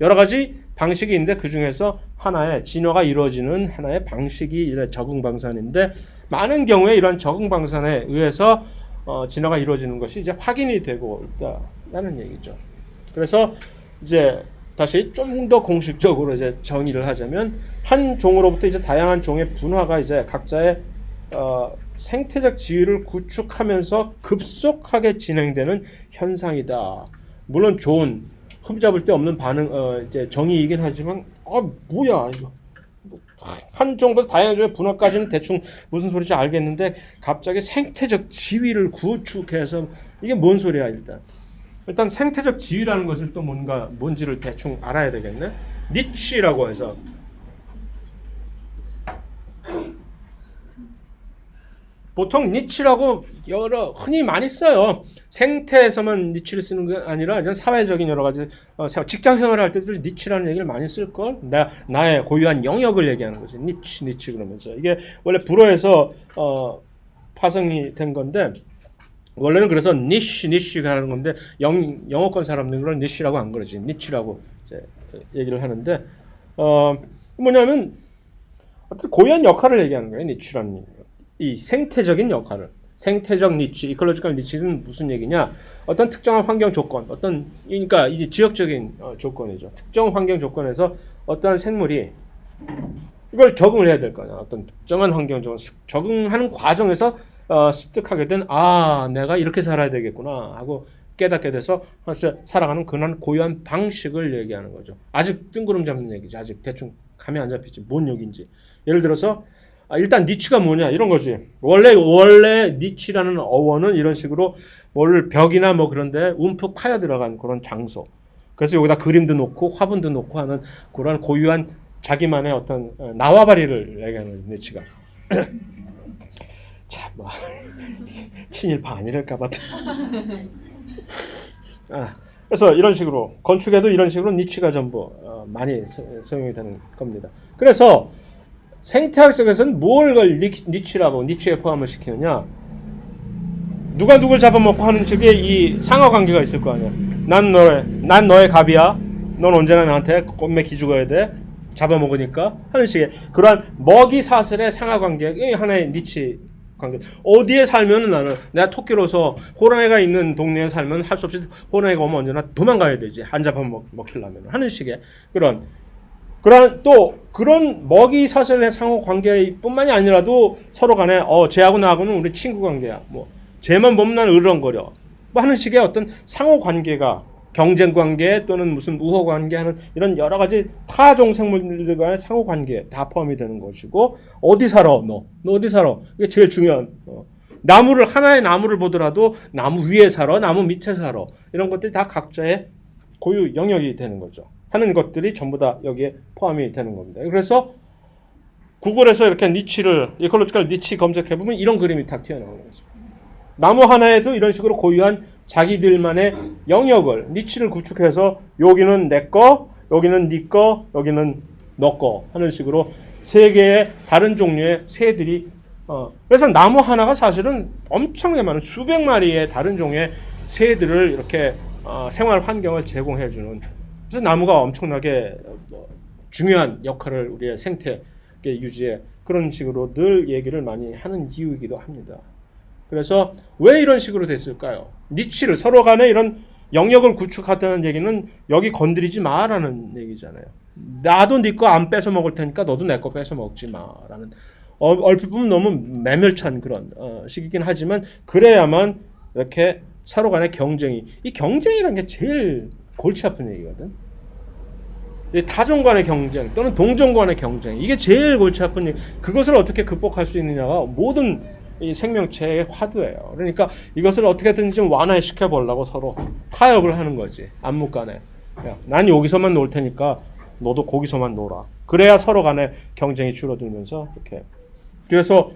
여러 가지 방식이 있는데 그 중에서 하나의 진화가 이루어지는 하나의 방식이 이제 적응 방산인데 많은 경우에 이런 적응 방산에 의해서 진화가 이루어지는 것이 이제 확인이 되고 있다라는 얘기죠. 그래서 이제 다시 좀 더 공식적으로 이제 정의를 하자면 한 종으로부터 이제 다양한 종의 분화가 이제 각자의 생태적 지위를 구축하면서 급속하게 진행되는 현상이다. 물론 좋은 흠잡을 데 없는 반응 이제 정의이긴 하지만 뭐야 이거 한 종보다 다양한 종의 분화까지는 대충 무슨 소리인지 알겠는데 갑자기 생태적 지위를 구축해서 이게 뭔 소리야 일단 생태적 지위라는 것을 또 뭔지를 대충 알아야 되겠네. 니치라고 해서 보통 니치라고 흔히 많이 써요. 생태에서만 니치를 쓰는 게 아니라 이런 사회적인 여러 가지 직장 생활을 할 때도 니치라는 얘기를 많이 쓸 걸. 나의 고유한 영역을 얘기하는 거지. 니치 그러면서 이게 원래 불어에서 파생이 된 건데. 원래는 그래서 니쉬가 하는 건데 영어권 사람들은 그걸 니쉬라고 안 그러지 니치라고 이제 얘기를 하는데 뭐냐면 어떤 고유한 역할을 얘기하는 거예요. 니치라는 이 생태적인 역할을 생태적 니치, 이컬로지컬 니치는 무슨 얘기냐? 어떤 특정한 환경 조건, 그러니까 이제 지역적인 조건이죠. 특정 환경 조건에서 어떠한 생물이 이걸 적응을 해야 될 거냐? 어떤 특정한 환경 조건 적응하는 과정에서 습득하게 된 내가 이렇게 살아야 되겠구나 하고 깨닫게 돼서 살아가는 그런 고유한 방식을 얘기하는 거죠. 아직 뜬구름 잡는 얘기지. 아직 대충 감이 안 잡히지. 뭔 얘기인지. 예를 들어서 일단 니치가 뭐냐 이런 거지. 원래 니치라는 어원은 이런 식으로 벽이나 뭐 그런데 움푹 파여 들어간 그런 장소. 그래서 여기다 그림도 놓고 화분도 놓고 하는 그런 고유한 자기만의 어떤 나와바리를 얘기하는 니치가. 참, 친일파 아니랄까봐. 그래서 이런 식으로 건축에도 이런 식으로 니치가 전부 많이 사용이 되는 겁니다. 그래서 생태학적에서는 뭘 니치라고 니치에 포함을 시키느냐? 누가 누굴 잡아먹고 하는 식의 이 상하 관계가 있을 거 아니야. 난 너의 갑이야. 넌 언제나 나한테 꼼매 기죽어야 돼. 잡아먹으니까 하는 식의 그러한 먹이 사슬의 상하 관계가 하나의 니치 관계. 어디에 살면은 나는 내가 토끼로서 호랑이가 있는 동네에 살면 할 수 없이 호랑이가 오면 언제나 도망가야 되지. 안 잡아먹히려면 하는 식의 그런 먹이 사슬의 상호 관계뿐만이 아니라도 서로 간에 쟤하고 나하고는 우리 친구 관계야. 뭐 쟤만 보면 난 으르렁거려. 뭐 하는 식의 어떤 상호 관계가 경쟁 관계 또는 무슨 우호 관계하는 이런 여러 가지 타종 생물들 간의 상호 관계 다 포함이 되는 것이고 어디 살아 너 어디 살아 이게 제일 중요한 나무를 하나의 나무를 보더라도 나무 위에 살아 나무 밑에 살아 이런 것들이 다 각자의 고유 영역이 되는 거죠. 하는 것들이 전부 다 여기에 포함이 되는 겁니다. 그래서 구글에서 이렇게 니치를 이콜로지컬 니치 검색해 보면 이런 그림이 딱 튀어나오는 거죠. 나무 하나에도 이런 식으로 고유한 자기들만의 영역을 니치를 구축해서 여기는 내 거, 여기는 네 거, 여기는 너 거 하는 식으로 세 개의 다른 종류의 새들이 그래서 나무 하나가 사실은 엄청나게 많은 수백 마리의 다른 종의 새들을 이렇게 생활 환경을 제공해 주는 그래서 나무가 엄청나게 중요한 역할을 우리의 생태 유지에 그런 식으로 늘 얘기를 많이 하는 이유이기도 합니다. 그래서 왜 이런 식으로 됐을까요? 니치를 서로 간에 이런 영역을 구축하다는 얘기는 여기 건드리지 마라는 얘기잖아요. 나도 네 거 안 뺏어 먹을 테니까 너도 내 거 뺏어 먹지 마라는 얼핏 보면 너무 매멸찬 그런 식이긴 하지만 그래야만 이렇게 서로 간의 경쟁이 이 경쟁이라는 게 제일 골치 아픈 얘기거든. 타종 간의 경쟁 또는 동종 간의 경쟁 이게 제일 골치 아픈 얘기. 그것을 어떻게 극복할 수 있느냐가 모든 이 생명체의 화두예요. 그러니까 이것을 어떻게든지 좀 완화시켜 보려고 서로 타협을 하는 거지. 암묵 간에. 난 여기서만 놀 테니까 너도 거기서만 놀아. 그래야 서로 간의 경쟁이 줄어들면서 이렇게. 그래서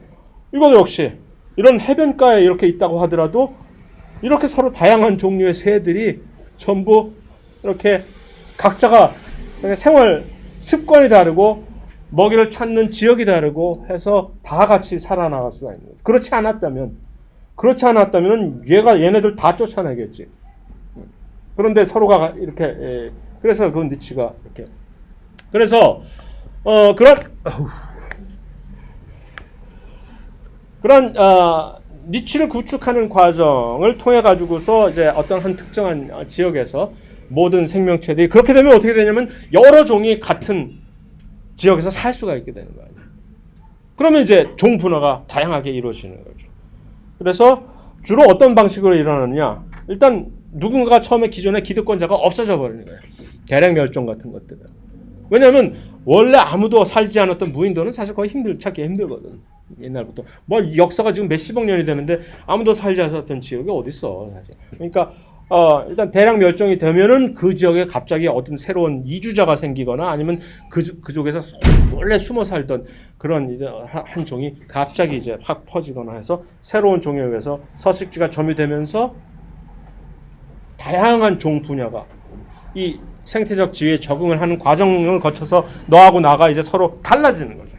이것도 역시 이런 해변가에 이렇게 있다고 하더라도 이렇게 서로 다양한 종류의 새들이 전부 이렇게 각자가 생활 습관이 다르고 먹이를 찾는 지역이 다르고 해서 다 같이 살아나갈 수가 있는 거죠. 그렇지 않았다면 얘네들 다 쫓아내겠지. 그런데 서로가 이렇게 그래서 그 니치가 이렇게 그래서 그런 니치를 구축하는 과정을 통해 가지고서 이제 어떤 한 특정한 지역에서 모든 생명체들이 그렇게 되면 어떻게 되냐면 여러 종이 같은 지역에서 살 수가 있게 되는 거 아니에요. 그러면 이제 종 분화가 다양하게 이루어지는 거죠. 그래서 주로 어떤 방식으로 일어나느냐? 일단 누군가가 처음에 기존의 기득권자가 없어져 버리는 거예요. 대량 멸종 같은 것들은. 왜냐하면 원래 아무도 살지 않았던 무인도는 사실 거의 찾기 힘들거든. 옛날부터 뭐 역사가 지금 몇십억 년이 되는데 아무도 살지 않았던 지역이 어디 있어 사실. 그러니까 일단 대량 멸종이 되면은 그 지역에 갑자기 어떤 새로운 이주자가 생기거나 아니면 그쪽에서 원래 숨어 살던 그런 이제 한 종이 갑자기 이제 확 퍼지거나 해서 새로운 종에 의해서 서식지가 점유되면서 다양한 종 분야가 이 생태적 지위에 적응을 하는 과정을 거쳐서 너하고 나가 이제 서로 달라지는 거죠.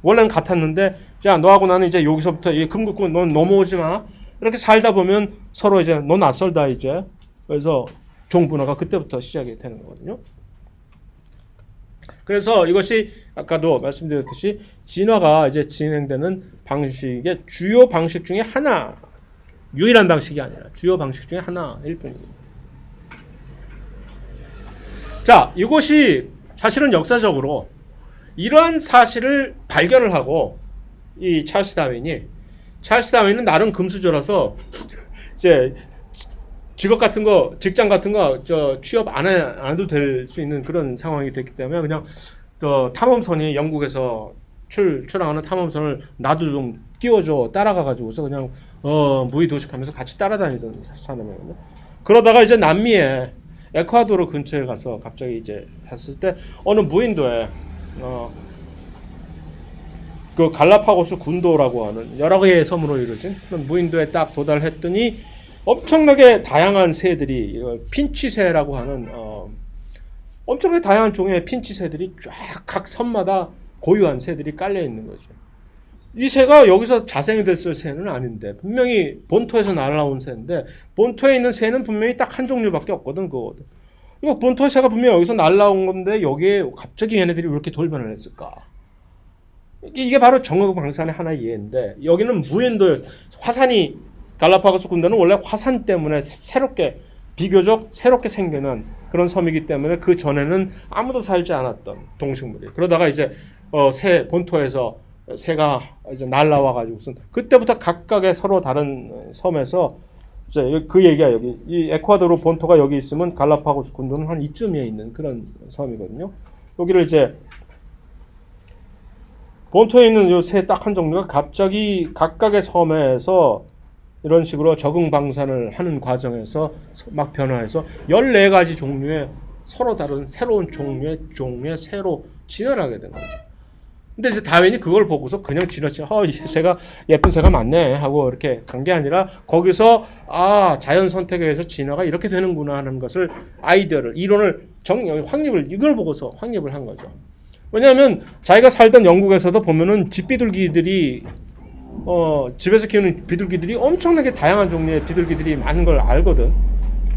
원래는 같았는데 야 너하고 나는 이제 여기서부터 이 금국군 넌 넘어오지 마. 이렇게 살다 보면 서로 이제 너 낯설다 이제. 그래서 종 분화가 그때부터 시작이 되는 거거든요. 그래서 이것이 아까도 말씀드렸듯이 진화가 이제 진행되는 방식의 주요 방식 중에 하나, 유일한 방식이 아니라 주요 방식 중에 하나일 뿐입니다. 자, 이것이 사실은 역사적으로 이러한 사실을 발견을 하고 이 찰스 다윈은 나름 금수저라서 이제 직업 같은 거, 직장 같은 거 취업 안 해도 될 수 있는 그런 상황이 됐기 때문에 그냥 탐험선이 영국에서 출항하는 탐험선을 나도 좀 끼워줘 따라가가지고서 그냥 무의 도식하면서 같이 따라다니던 사람이거든요. 그러다가 이제 남미에 에콰도르 근처에 가서 갑자기 이제 했을 때 어느 무인도에 그 갈라파고스 군도라고 하는 여러 개의 섬으로 이루어진 그런 무인도에 딱 도달했더니 엄청나게 다양한 새들이 이걸 핀치새라고 하는 엄청나게 다양한 종의 핀치새들이 쫙 각 섬마다 고유한 새들이 깔려 있는 거죠. 이 새가 여기서 자생이 됐을 새는 아닌데 분명히 본토에서 날아온 새인데 본토에 있는 새는 분명히 딱 한 종류밖에 없거든. 이거 본토 새가 분명히 여기서 날아온 건데 여기에 갑자기 얘네들이 왜 이렇게 돌변을 했을까? 이게 바로 정거방산의 하나의 예인데 여기는 무인도 화산이 갈라파고스 군도는 원래 화산 때문에 비교적 새롭게 생겨난 그런 섬이기 때문에 그 전에는 아무도 살지 않았던 동식물이 그러다가 이제 본토에서 새가 이제 날라와 가지고선 그때부터 각각의 서로 다른 섬에서 이제 그 얘기야 여기 이 에콰도르 본토가 여기 있으면 갈라파고스 군도는 한 이쯤에 있는 그런 섬이거든요. 여기를 이제 본토에 있는 요 새 딱 한 종류가 갑자기 각각의 섬에서 이런 식으로 적응 방산을 하는 과정에서 막 변화해서 14가지 종류의 서로 다른 새로운 종류의 새로 진화를 하게 된 거죠. 근데 이제 다윈이 그걸 보고서 그냥 지나치게 이 새가 예쁜 새가 많네 하고 이렇게 간 게 아니라 거기서 자연 선택에 의해서 진화가 이렇게 되는구나 하는 것을 아이디어를 이론을 확립을 이걸 보고서 확립을 한 거죠. 왜냐하면 자기가 살던 영국에서도 보면은 집비둘기들이 집에서 키우는 비둘기들이 엄청나게 다양한 종류의 비둘기들이 많은 걸 알거든.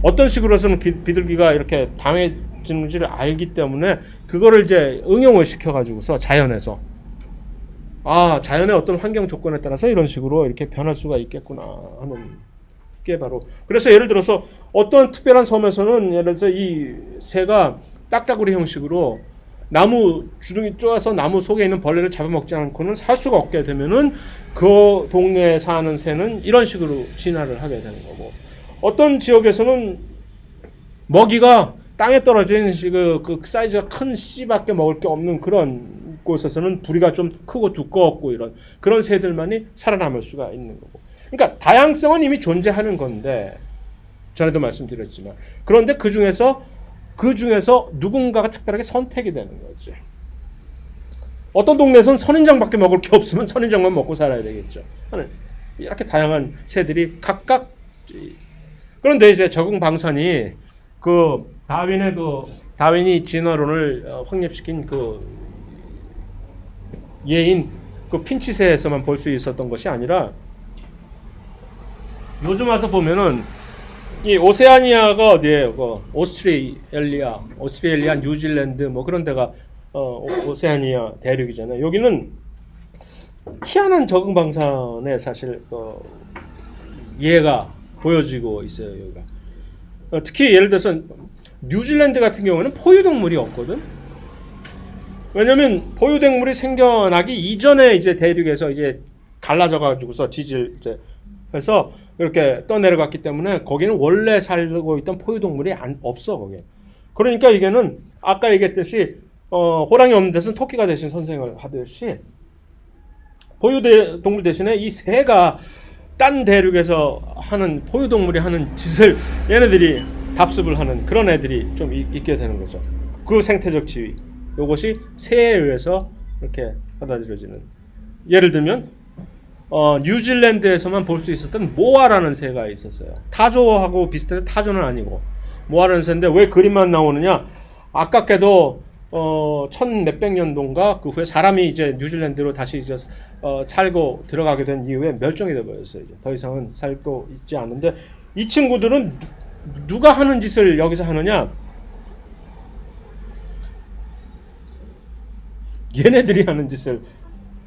어떤 식으로 해서는 비둘기가 이렇게 당해지는지를 알기 때문에 그거를 이제 응용을 시켜가지고서 자연에서 자연의 어떤 환경 조건에 따라서 이런 식으로 이렇게 변할 수가 있겠구나 하는 게 바로 그래서 예를 들어서 어떤 특별한 섬에서는 예를 들어서 이 새가 딱따구리 형식으로 나무 주둥이 쪼아서 나무 속에 있는 벌레를 잡아먹지 않고는 살 수가 없게 되면은 그 동네에 사는 새는 이런 식으로 진화를 하게 되는 거고 어떤 지역에서는 먹이가 땅에 떨어진 그 사이즈가 큰 씨밖에 먹을 게 없는 그런 곳에서는 부리가 좀 크고 두꺼웠고 이런 그런 새들만이 살아남을 수가 있는 거고 그러니까 다양성은 이미 존재하는 건데 전에도 말씀드렸지만 그런데 그 중에서 누군가가 특별하게 선택이 되는 거지. 어떤 동네에서는 선인장밖에 먹을 게 없으면 선인장만 먹고 살아야 되겠죠. 이렇게 다양한 새들이 각각 그런데 이제 적응 방산이 다윈이 진화론을 확립시킨 그 예인 그 핀치새에서만 볼 수 있었던 것이 아니라 요즘 와서 보면은 이 오세아니아가 어디예요? 오스트레일리아, 뉴질랜드 뭐 그런 데가 오세아니아 대륙이잖아요. 여기는 희한한 적응 방산에 사실 예가 보여지고 있어요. 여기가 특히 예를 들어서 뉴질랜드 같은 경우는 포유동물이 없거든. 왜냐면 포유동물이 생겨나기 이전에 이제 대륙에서 이제 갈라져 가지고서 지질 이제 해서 이렇게 떠내려갔기 때문에 거기는 원래 살고 있던 포유동물이 없어 거기에. 그러니까 이게는 아까 얘기했듯이 호랑이 없는 데서는 토끼가 대신 선생을 하듯이 포유동물 대신에 이 새가 딴 대륙에서 하는 포유동물이 하는 짓을 얘네들이 답습을 하는 그런 애들이 좀 있게 되는 거죠. 그 생태적 지위. 이것이 새에 의해서 이렇게 받아들여지는. 예를 들면 뉴질랜드에서만 볼 수 있었던 모아라는 새가 있었어요. 타조하고 비슷한데 타조는 아니고 모아라는 새인데 왜 그림만 나오느냐? 아깝게도 1000몇백 년도인가 그 후에 사람이 이제 뉴질랜드로 다시 이제 살고 들어가게 된 이후에 멸종이 돼 버렸어요. 이제 더 이상은 살고 있지 않은데 이 친구들은 누가 하는 짓을 여기서 하느냐? 얘네들이 하는 짓을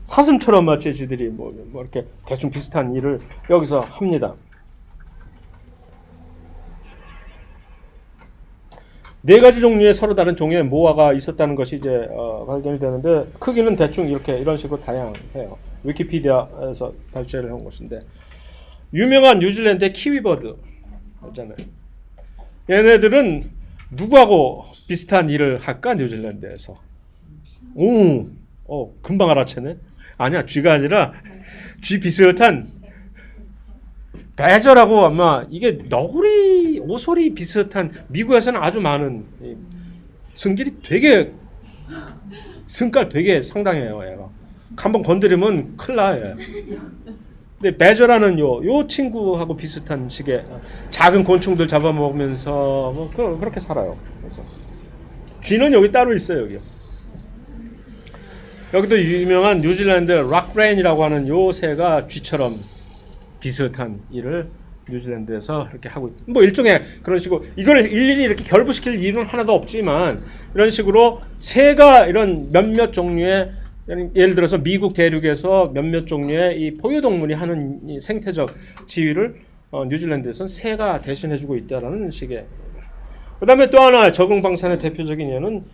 사슴처럼 마치 지들이 뭐 이렇게 대충 비슷한 일을 여기서 합니다. 네 가지 종류의 서로 다른 종류의 모아가 있었다는 것이 이제 발견이 되는데 크기는 대충 이런 식으로 다양해요. 위키피디아에서 발췌를 한 것인데 유명한 뉴질랜드의 키위버드 있잖아요. 얘네들은 누구하고 비슷한 일을 할까 뉴질랜드에서? 금방 알아채네. 아니야, 쥐가 아니라 쥐 비슷한 배저라고 아마 이게 너구리, 오소리 비슷한 미국에서는 아주 많은 승깔 되게 상당해요. 얘가 한번 건드리면 큰일 나. 얘. 근데 배저라는 요 친구하고 비슷한 식의 작은 곤충들 잡아먹으면서 뭐 그렇게 살아요. 그래서 쥐는 여기 따로 있어요. 여기도 유명한 뉴질랜드 락브레인이라고 하는 요 새가 쥐처럼 비슷한 일을 뉴질랜드에서 이렇게 하고 뭐 일종의 그런 식으로 이걸 일일이 이렇게 결부시킬 이유는 하나도 없지만 이런 식으로 새가 이런 몇몇 종류의 예를 들어서 미국 대륙에서 몇몇 종류의 이 포유동물이 하는 이 생태적 지위를 뉴질랜드에서는 새가 대신해주고 있다라는 식의. 그다음에 또 하나 적응 방산의 대표적인 예는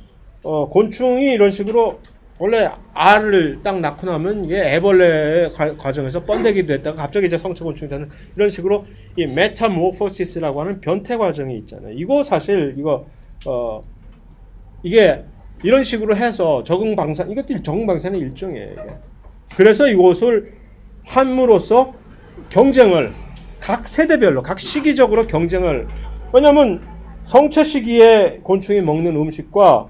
곤충이 이런 식으로 원래 알을 딱 낳고 나면 이게 애벌레 과정에서 번데기 됐다가 갑자기 이제 성체곤충이 되는 이런 식으로 이 메타모포시스라고 하는 변태 과정이 있잖아요. 이거 사실 이게 이런 식으로 해서 적응 방사 이것들이 적응 방사의 일종이에요. 이게. 그래서 이것을 함으로써 경쟁을 각 세대별로 각 시기적으로 경쟁을 왜냐하면 성체 시기에 곤충이 먹는 음식과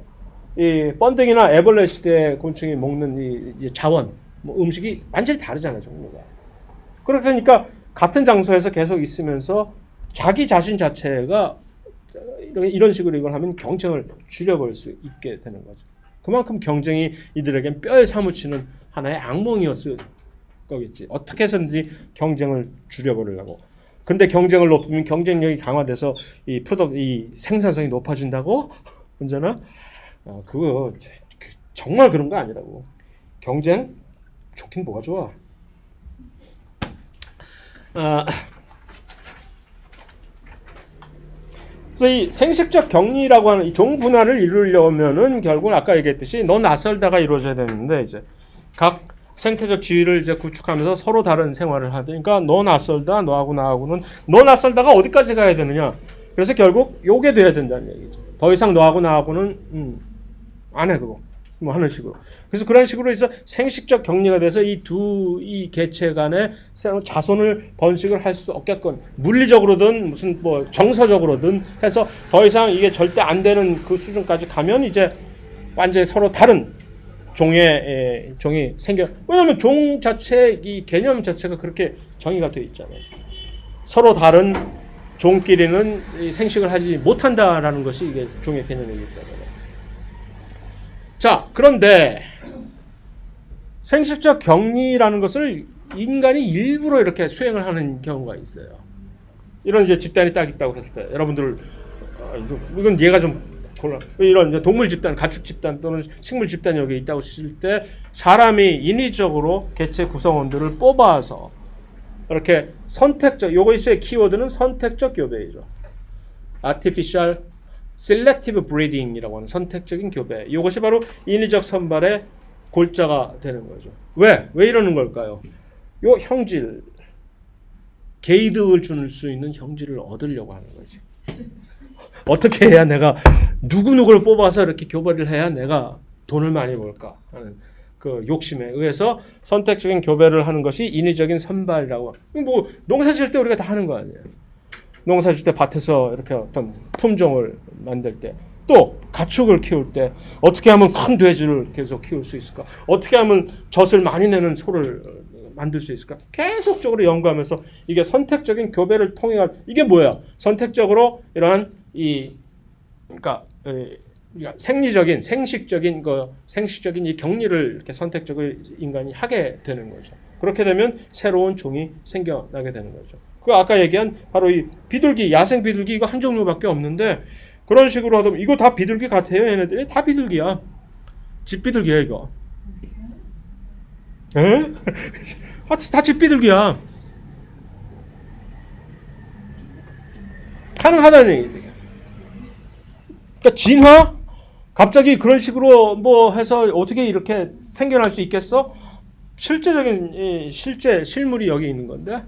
이 번데기나 애벌레 시대 곤충이 먹는 이 자원 음식이 완전히 다르잖아요, 종류가. 그러니까 같은 장소에서 계속 있으면서 자기 자신 자체가 이런 식으로 이걸 하면 경쟁을 줄여볼 수 있게 되는 거죠. 그만큼 경쟁이 이들에겐 뼈에 사무치는 하나의 악몽이었을 거겠지. 어떻게 해서든지 경쟁을 줄여버리려고. 근데 경쟁을 높이면 경쟁력이 강화돼서 이 생산성이 높아진다고? 언제나? 그거 정말 그런 거 아니라고. 경쟁 좋긴 뭐가 좋아. 그래서 이 생식적 격리라고 하는 이 종분할을 이루려면은 결국은 아까 얘기했듯이 너 낯설다가 이루어져야 되는데 이제 각 생태적 지위를 이제 구축하면서 서로 다른 생활을 하니까 너 낯설다 너하고 나하고는 너 낯설다가 어디까지 가야 되느냐. 그래서 결국 요게 돼야 된다는 얘기죠. 더 이상 너하고 나하고는 안 해 그거 뭐 하는 식으로. 그래서 그런 식으로 해서 생식적 격리가 돼서 이 개체 간에 자손을 번식을 할 수 없게끔 물리적으로든 무슨 뭐 정서적으로든 해서 더 이상 이게 절대 안 되는 그 수준까지 가면 이제 완전히 서로 다른 종이 생겨. 왜냐하면 종 자체 이 개념 자체가 그렇게 정의가 되어 있잖아요. 서로 다른 종끼리는 생식을 하지 못한다라는 것이 이게 종의 개념이기 때문에. 자, 그런데 생식적 격리라는 것을 인간이 일부러 이렇게 수행을 하는 경우가 있어요. 이런 이제 집단이 딱 있다고 했을 때 여러분들 이건 얘가 좀 곤란. 이런 이제 동물 집단, 가축 집단 또는 식물 집단이 여기 있다고 했을 때 사람이 인위적으로 개체 구성원들을 뽑아서 이렇게 선택적, 요것의 키워드는 선택적 교배이죠. Artificial Selective Breeding이라고 하는 선택적인 교배. 이것이 바로 인위적 선발의 골자가 되는 거죠. 왜 이러는 걸까요? 요 형질, 개이득을 줄 수 있는 형질을 얻으려고 하는 거지. 어떻게 해야 내가 누구누구를 뽑아서 이렇게 교배를 해야 내가 돈을 많이 벌까 하는 그 욕심에 의해서 선택적인 교배를 하는 것이 인위적인 선발이라고. 뭐 농사 지을 때 우리가 다 하는 거 아니에요. 농사 지을 때 밭에서 이렇게 어떤 품종을 만들 때, 또 가축을 키울 때 어떻게 하면 큰 돼지를 계속 키울 수 있을까? 어떻게 하면 젖을 많이 내는 소를 만들 수 있을까? 계속적으로 연구하면서 이게 선택적인 교배를 통해 이게 뭐야? 선택적으로 이러한 그러니까 생리적인 생식적인 이 격리를 이렇게 선택적으로 인간이 하게 되는 거죠. 그렇게 되면 새로운 종이 생겨나게 되는 거죠. 그 아까 얘기한 바로 이 비둘기, 야생 비둘기 이거 한 종류밖에 없는데 그런 식으로 하다 보면 이거 다 비둘기 같아요. 얘네들이 다 비둘기야. 집 비둘기야 이거. 에? 다 집 비둘기야. 가능하다는 얘기지. 그러니까 진화? 갑자기 그런 식으로 뭐 해서 어떻게 이렇게 생겨날 수 있겠어? 실제적인 실물이 여기 있는 건데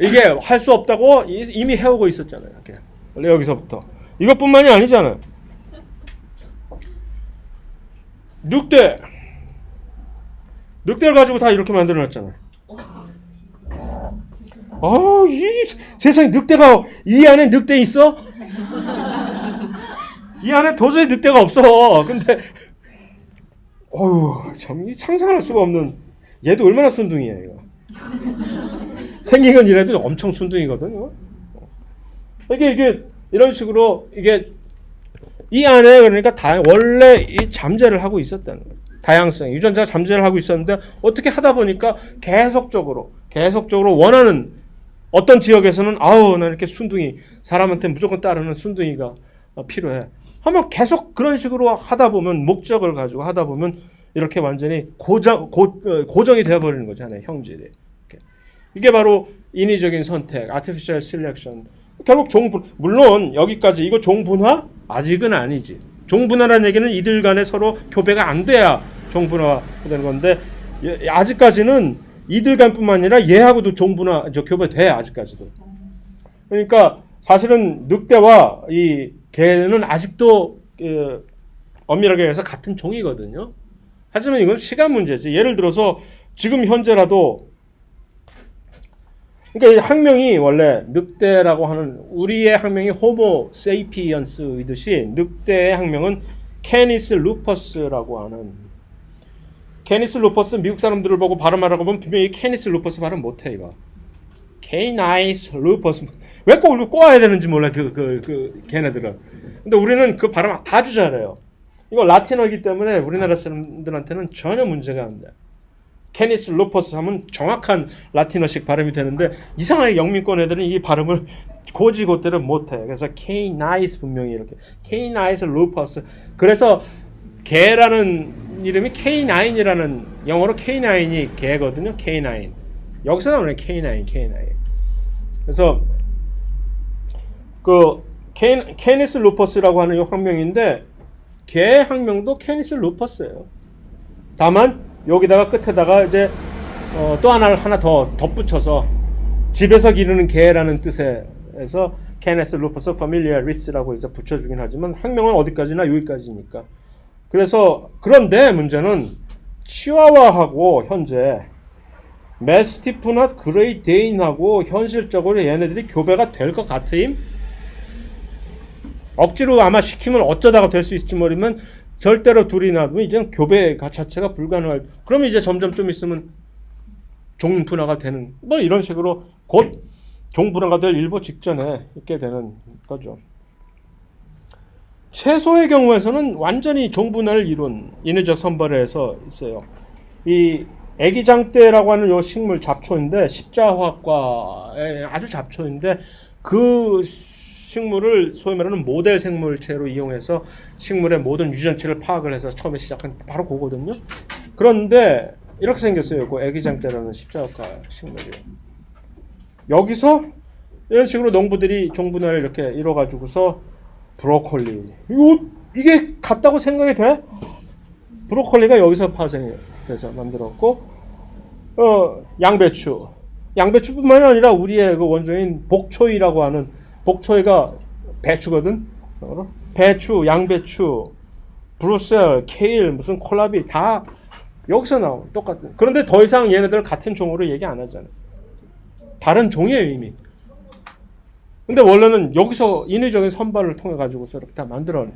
이게 할 수 없다고 이미 해오고 있었잖아요. 이렇게. 원래 여기서부터 이것뿐만이 아니잖아요. 늑대를 가지고 다 이렇게 만들어놨잖아요. 이 세상에 늑대가 이 안에 늑대 있어? 이 안에 도저히 늑대가 없어. 근데 참 상상할 수가 없는. 얘도 얼마나 순둥이야 이거. 생긴 건 이래도 엄청 순둥이거든. 이게 이런 식으로 이게 이 안에 그러니까 원래 이 잠재를 하고 있었다는 거예요. 다양성, 유전자가 잠재를 하고 있었는데 어떻게 하다 보니까 계속적으로 원하는 어떤 지역에서는 나 이렇게 순둥이 사람한테 무조건 따르는 순둥이가 필요해. 하면 계속 그런 식으로 하다 보면 목적을 가지고 하다 보면 이렇게 완전히 고정이 되어버리는 거잖아요. 형질이. 이렇게. 이게 바로 인위적인 선택, artificial selection. 결국 물론 여기까지 이거 종분화? 아직은 아니지. 종분화라는 얘기는 이들 간에 서로 교배가 안 돼야 종분화되는 건데 아직까지는 이들 간뿐만 아니라 얘하고도 종분화 교배돼 아직까지도. 그러니까 사실은 늑대와 이 개는 아직도 엄밀하게 해서 같은 종이거든요. 하지만 이건 시간 문제지. 예를 들어서 지금 현재라도 그러니까 이 학명이 원래 늑대라고 하는 우리의 학명이 호모 세이피언스이듯이 늑대의 학명은 캐니스 루퍼스라고 하는 캐니스 루퍼스 미국 사람들을 보고 발음하라고 보면 분명히 캐니스 루퍼스 발음 못해 이거. 케이나이스 루퍼스 왜 꼭 이거 꼬아야 되는지 몰라 그 걔네들은. 근데 우리는 그 발음 아주 잘해요. 이거 라틴어이기 때문에 우리나라 사람들한테는 전혀 문제가 안 돼. 캐니스 루퍼스 하면 정확한 라틴어식 발음이 되는데 이상하게 영미권 애들은 이 발음을 고지고대로 못해. 그래서 케이나이스 분명히 이렇게 케이나이스 루퍼스. 그래서 개라는 이름이 K9이라는 영어로 K9이 개거든요. K9 여기서 나오네. K9. 그래서 그 캐니스 루퍼스라고 하는 이 학명인데 개 학명도 캐니스 루퍼스예요. 다만 여기다가 끝에다가 이제 또 하나 더 덧붙여서 집에서 기르는 개라는 뜻에서 캐니스 루퍼스 파밀리아리스라고 이제 붙여주긴 하지만 학명은 어디까지나 여기까지니까. 그래서 그런데 문제는 치와와하고 현재 매스티프나 그레이데인하고 현실적으로 얘네들이 교배가 될 것 같으임? 억지로 아마 시키면 어쩌다가 될 수 있을지 모르면 절대로 둘이 놔두면 이제는 교배 자체가 불가능할. 그러면 이제 점점 좀 있으면 종분화가 되는 뭐 이런 식으로 곧 종분화가 될 일보 직전에 있게 되는 거죠. 채소의 경우에서는 완전히 종분화를 이룬 인위적 선발에서 있어요. 이 애기장대라고 하는 요 식물 잡초인데 십자화학과의 아주 잡초인데 그 식물을 소위 말하는 모델 생물체로 이용해서 식물의 모든 유전체를 파악을 해서 처음에 시작한 바로 그거거든요. 그런데 이렇게 생겼어요. 그 애기장대라는 십자화과 식물이요. 여기서 이런 식으로 농부들이 종분화를 이렇게 이뤄가지고서 브로콜리 이게 같다고 생각이 돼? 브로콜리가 여기서 파생돼서 만들었고 양배추뿐만 아니라 우리의 그 원종인 복초이라고 하는 복초이가 배추거든. 배추, 양배추, 브루셀, 케일, 무슨 콜라비 다 여기서 나온 똑같은. 그런데 더 이상 얘네들 같은 종으로 얘기 안 하잖아. 다른 종이에요 이미. 근데 원래는 여기서 인위적인 선발을 통해 가지고서 이렇게 다 만들어.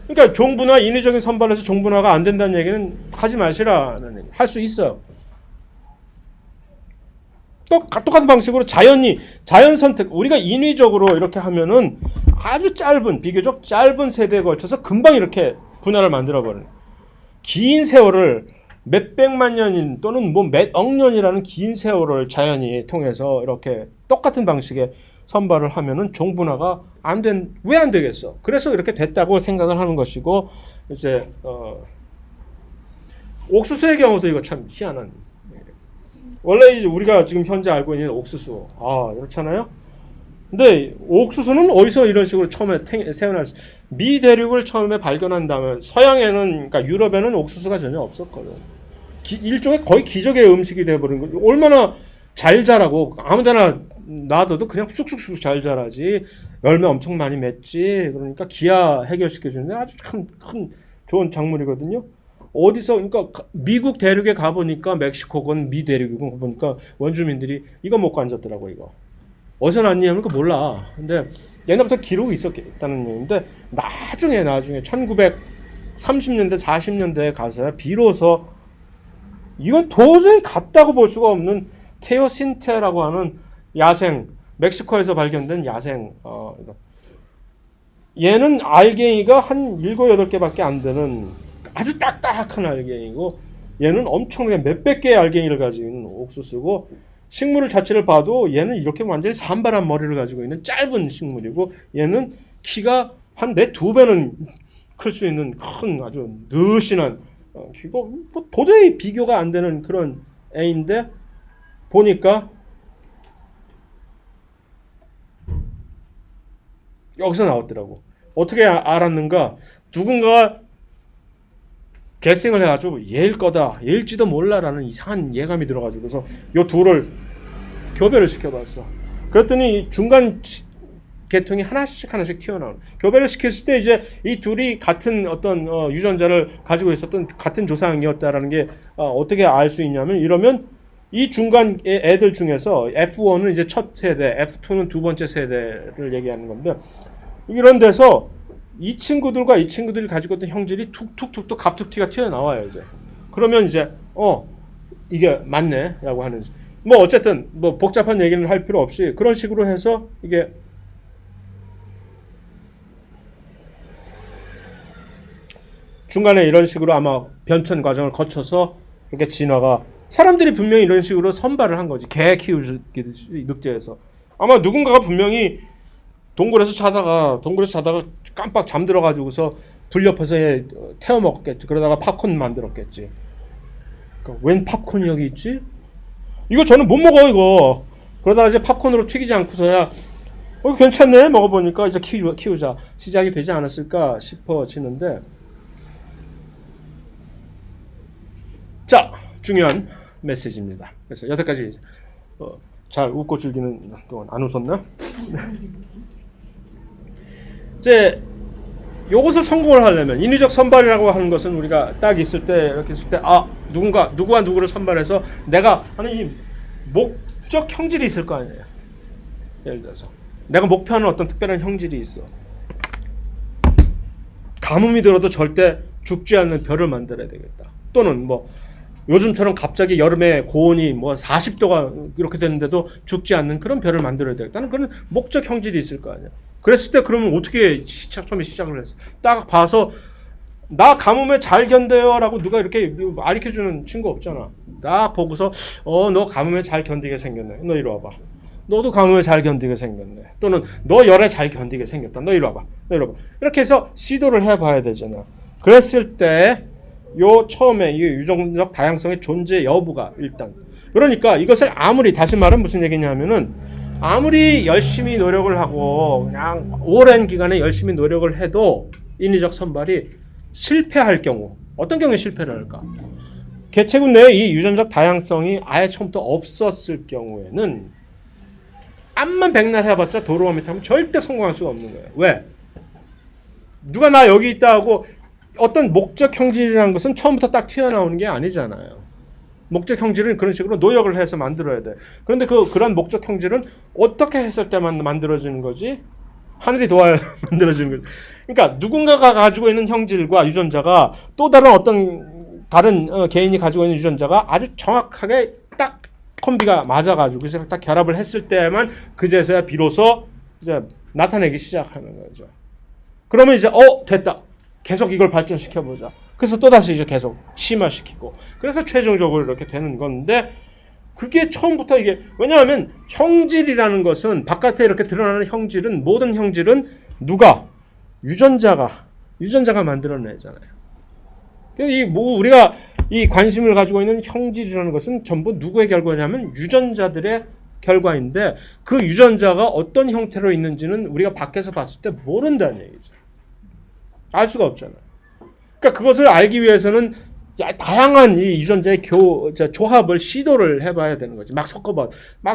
그러니까 종분화 인위적인 선발에서 종분화가 안 된다는 얘기는 하지 마시라는 얘기. 할 수 있어요. 똑같은 방식으로 자연 선택 우리가 인위적으로 이렇게 하면은 아주 비교적 짧은 세대에 걸쳐서 금방 이렇게 분화를 만들어 버려요. 긴 세월을 몇백만 년인 또는 뭐 몇억 년이라는 긴 세월을 자연이 통해서 이렇게 똑같은 방식의 선발을 하면은 종분화가 왜 안 되겠어? 그래서 이렇게 됐다고 생각을 하는 것이고 이제 옥수수의 경우도 이거 참 희한한. 원래 이제 우리가 지금 현재 알고 있는 옥수수 그렇잖아요. 근데 옥수수는 어디서 이런 식으로 처음에 세어났어? 미 대륙을 처음에 발견한 다음에 서양에는 그러니까 유럽에는 옥수수가 전혀 없었거든. 일종의 거의 기적의 음식이 돼버린 거죠. 얼마나 잘 자라고 아무데나 놔둬도 그냥 쑥쑥쑥 잘 자라지. 열매 엄청 많이 맺지. 그러니까 기아 해결시켜주는데 아주 큰 좋은 작물이거든요. 어디서 그러니까 미국 대륙에 가보니까 멕시코건 미 대륙이고 보니까 원주민들이 이거 먹고 앉았더라고. 이거 어디서 났니 하면 몰라. 근데 옛날부터 기록이 있었다는 얘기인데 나중에 1930년대 40년대에 가서야 비로소 이건 도저히 같다고 볼 수가 없는 테오신테라고 하는 야생 멕시코에서 발견된 야생 얘는 알갱이가 한 7, 8개밖에 안 되는 아주 딱딱한 알갱이고 얘는 엄청나게 몇백 개의 알갱이를 가지고 있는 옥수수고 식물 자체를 봐도 얘는 이렇게 완전히 산발한 머리를 가지고 있는 짧은 식물이고 얘는 키가 한 내 2배는 클 수 있는 큰 아주 느씬한 이거 뭐 도저히 비교가 안 되는 그런 애인데 보니까 여기서 나왔더라고. 어떻게 알았는가? 누군가가 개싱을 해가지고 얘일 거다, 얘일지도 몰라라는 이상한 예감이 들어가지고 그래서 요 둘을 교배를 시켜봤어. 그랬더니 중간 계통이 하나씩 튀어나오는. 교배를 시켰을 때 이제 이 둘이 같은 어떤 유전자를 가지고 있었던 같은 조상이었다라는 게 어떻게 알 수 있냐면, 이러면 이 중간 애들 중에서 F1은 이제 첫 세대, F2는 두 번째 세대를 얘기하는 건데, 이런 데서 이 친구들과 이 친구들이 가지고 있던 형질이 툭툭툭 갑툭튀가 튀어나와요 이제. 그러면 이제 이게 맞네라고 하는. 뭐 어쨌든 뭐 복잡한 얘기는 할 필요 없이 그런 식으로 해서 이게 중간에 이런 식으로 아마 변천 과정을 거쳐서 이렇게 진화가, 사람들이 분명히 이런 식으로 선발을 한 거지. 개 키우기 늑대에서 아마 누군가가 분명히 동굴에서 자다가 깜빡 잠들어가지고서 불 옆에서 태워 먹겠지. 그러다가 팝콘 만들었겠지. 그러니까 웬 팝콘이 여기 있지? 이거 저는 못 먹어 이거. 그러다가 이제 팝콘으로 튀기지 않고서야 괜찮네 먹어보니까 이제 키우자 시작이 되지 않았을까 싶어지는데, 자, 중요한 메시지입니다. 그래서 여태까지 잘 웃고 즐기는 동안 안 웃었나? 이제 요것을 성공을 하려면, 인위적 선발이라고 하는 것은 우리가 딱 있을 때 이렇게 있을 때 누구와 누구를 선발해서 내가 하는 이 목적 형질이 있을 거 아니에요. 예를 들어서 내가 목표하는 어떤 특별한 형질이 있어. 가뭄이 들어도 절대 죽지 않는 벼를 만들어야 되겠다. 또는 뭐 요즘처럼 갑자기 여름에 고온이 뭐 40도가 이렇게 되는데도 죽지 않는 그런 벼를 만들어야 되겠다는 그런 목적 형질이 있을 거 아니야. 그랬을 때 그러면 어떻게 처음에 시작을 했어? 딱 봐서 나 가뭄에 잘 견뎌요 라고 누가 이렇게 가르쳐주는 친구 없잖아. 딱 보고서 너 가뭄에 잘 견디게 생겼네. 너 이리 와봐. 너도 가뭄에 잘 견디게 생겼네. 또는 너 열에 잘 견디게 생겼다. 너 이리 와봐. 너 이리 와봐. 이렇게 해서 시도를 해봐야 되잖아. 그랬을 때 요 처음에 이 유전적 다양성의 존재 여부가 일단, 그러니까 이것을 아무리, 다시 말은 무슨 얘기냐면은 아무리 열심히 노력을 하고 그냥 오랜 기간에 열심히 노력을 해도 인위적 선발이 실패할 경우, 어떤 경우에 실패를 할까? 개체군 내에 이 유전적 다양성이 아예 처음부터 없었을 경우에는 암만 백날 해봤자 도로와 타면 절대 성공할 수가 없는 거예요. 왜? 누가 나 여기 있다 하고, 어떤 목적 형질이라는 것은 처음부터 딱 튀어나오는 게 아니잖아요. 목적 형질은 그런 식으로 노력을 해서 만들어야 돼. 그런데 그런 목적 형질은 어떻게 했을 때만 만들어지는 거지? 하늘이 도와야 만들어지는 거지. 그러니까 누군가가 가지고 있는 형질과 유전자가 또 다른 어떤 개인이 가지고 있는 유전자가 아주 정확하게 딱 콤비가 맞아가지고 그래서 딱 결합을 했을 때만 그제서야 비로소 이제 나타내기 시작하는 거죠. 그러면 이제 됐다. 계속 이걸 발전시켜보자. 그래서 또다시 이제 계속 심화시키고, 그래서 최종적으로 이렇게 되는 건데, 그게 처음부터 이게, 왜냐하면 형질이라는 것은, 바깥에 이렇게 드러나는 형질은, 모든 형질은 누가? 유전자가 만들어내잖아요. 우리가 이 관심을 가지고 있는 형질이라는 것은 전부 누구의 결과냐면 유전자들의 결과인데, 그 유전자가 어떤 형태로 있는지는 우리가 밖에서 봤을 때 모른다는 얘기죠. 알 수가 없잖아요. 그러니까 그것을 알기 위해서는 다양한 이 유전자의 조합을 시도를 해봐야 되는 거지. 막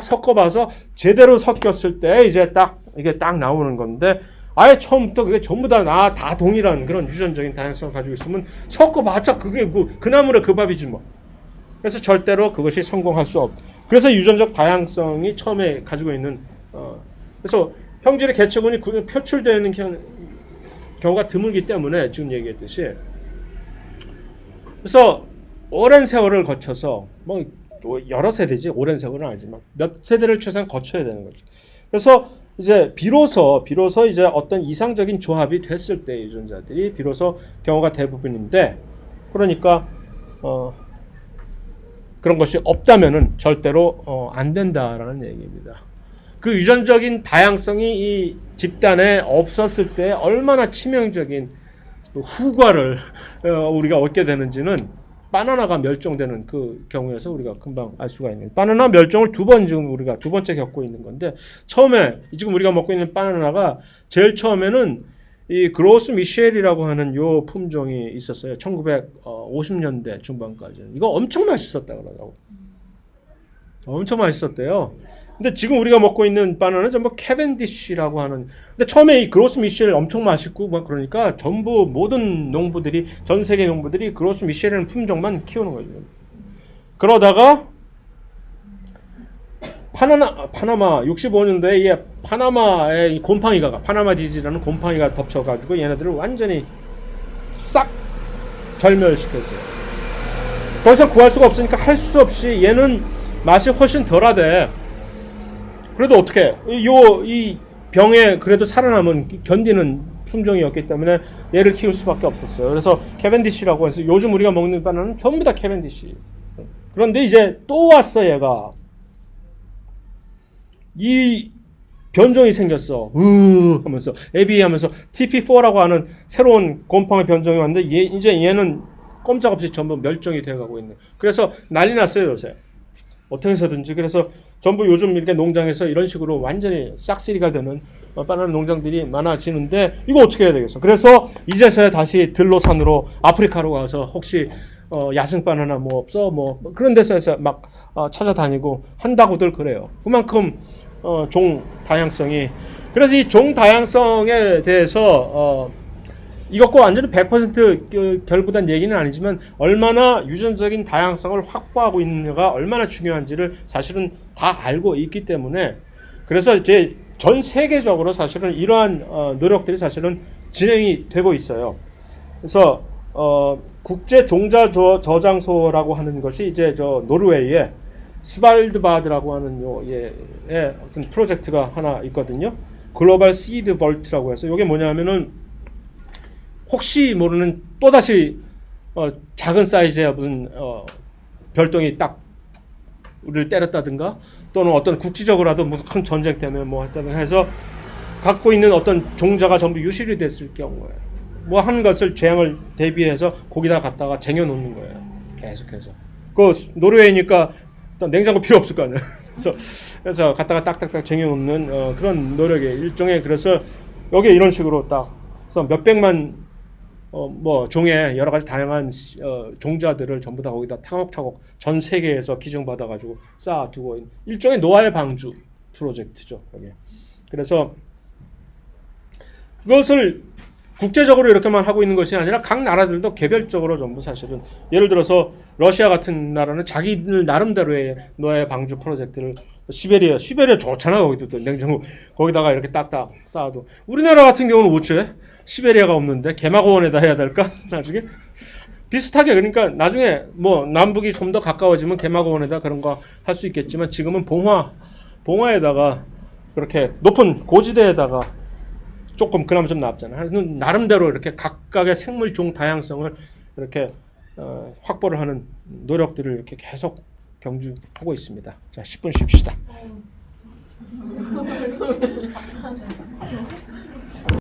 섞어봐서 제대로 섞였을 때 이게 딱 나오는 건데, 아예 처음부터 그게 전부 다 동일한 그런 유전적인 다양성을 가지고 있으면 섞어봤자 그게 그 나물에 그 밥이지 뭐. 그래서 절대로 그것이 성공할 수 없. 그래서 유전적 다양성이 처음에 가지고 있는 그래서 형질의 개체군이 표출되어 있는 경우가 드물기 때문에 지금 얘기했듯이, 그래서 오랜 세월을 거쳐서 뭐 여러 세대지, 오랜 세월은 아니지만 몇 세대를 최소한 거쳐야 되는 거죠. 그래서 이제 비로소 이제 어떤 이상적인 조합이 됐을 때 유전자들이 비로소 경우가 대부분인데, 그러니까 그런 것이 없다면은 절대로 안 된다라는 얘기입니다. 그 유전적인 다양성이 이 집단에 없었을 때 얼마나 치명적인 후과를 우리가 얻게 되는지는 바나나가 멸종되는 그 경우에서 우리가 금방 알 수가 있는. 바나나 멸종을 지금 우리가 두 번째 겪고 있는 건데, 처음에 지금 우리가 먹고 있는 바나나가 제일 처음에는 이 그로스 미셸이라고 하는 요 품종이 있었어요. 1950년대 중반까지. 이거 엄청 맛있었다 그러더라고. 엄청 맛있었대요. 근데 지금 우리가 먹고 있는 바나나는 전부 캐벤디쉬라고 하는. 근데 처음에 이 그로스 미셸 엄청 맛있고 막 그러니까 전부 모든 농부들이 전 세계 농부들이 그로스 미셸이라는 품종만 키우는 거죠. 그러다가 파나마 65년도에 파나마의 곰팡이가 파나마 디지라는 곰팡이가 덮쳐가지고 얘네들을 완전히 싹 절멸시켰어요. 더 이상 구할 수가 없으니까 할 수 없이 얘는 맛이 훨씬 덜하대. 그래도 어떻게 이 병에 그래도 살아남은 견디는 품종이었기 때문에 얘를 키울 수밖에 없었어요. 그래서 캐벤디쉬라고 해서 요즘 우리가 먹는 바나나는 전부 다 캐벤디쉬. 그런데 이제 또 왔어 얘가. 이 변종이 생겼어. 하면서 하면서 TP4라고 하는 새로운 곰팡이 변종이 왔는데 이제 얘는 꼼짝없이 전부 멸종이 되어가고 있는. 그래서 난리 났어요 요새. 어떻게 해서든지. 그래서 전부 요즘 이렇게 농장에서 이런 식으로 완전히 싹쓸이가 되는 바나나 농장들이 많아지는데 이거 어떻게 해야 되겠어. 그래서 이제서야 다시 들로산으로 아프리카로 가서 혹시 야생 바나나 뭐 없어 뭐 그런 데서 막 찾아다니고 한다고들 그래요. 그만큼 종 다양성이. 그래서 이 종 다양성에 대해서 이것과 완전히 100% 결부된 얘기는 아니지만 얼마나 유전적인 다양성을 확보하고 있느냐가 얼마나 중요한지를 사실은 다 알고 있기 때문에 그래서 이제 전 세계적으로 사실은 이러한 노력들이 사실은 진행이 되고 있어요. 그래서 국제 종자 저장소라고 하는 것이 이제 저 노르웨이에 스발드바드라고 하는 무슨 프로젝트가 하나 있거든요. 글로벌 시드 볼트라고 해서 이게 뭐냐면은 혹시 모르는 또다시 작은 사이즈의 무슨 별똥이 딱 우리를 때렸다든가 또는 어떤 국지적으로라도 무슨 큰 전쟁 때문에 뭐 했다든가 해서 갖고 있는 어떤 종자가 전부 유실이 됐을 경우에 뭐 하는 것을 재앙을 대비해서 거기다 갖다가 쟁여 놓는 거예요. 계속해서. 그 노르웨이니까 냉장고 필요 없을 거 아니에요. 그래서 갖다가 딱딱딱 쟁여 놓는 그런 노력의 일종의. 그래서 여기 이런 식으로 딱 그래서 몇백만 뭐 종의 여러 가지 다양한 종자들을 전부 다 거기다 차곡차곡 전 세계에서 기증받아 가지고 쌓아두고 있는 일종의 노화의 방주 프로젝트죠. 여기. 그래서 그것을 국제적으로 이렇게만 하고 있는 것이 아니라 각 나라들도 개별적으로 전부 사실은 예를 들어서 러시아 같은 나라는 자기들 나름대로의 노화의 방주 프로젝트를 시베리아 좋잖아. 거기도 또 냉장고 거기다가 이렇게 딱딱 쌓아도. 우리나라 같은 경우는 어째 시베리아가 없는데 개마고원에다 해야 될까? 나중에 비슷하게. 그러니까 나중에 뭐 남북이 좀 더 가까워지면 개마고원에다 그런 거 할 수 있겠지만 지금은 봉화에다가 그렇게 높은 고지대에다가 조금 그나마 좀 낫잖아요. 나름대로 이렇게 각각의 생물종 다양성을 이렇게 확보를 하는 노력들을 이렇게 계속 경주하고 있습니다. 자, 10분 쉽시다.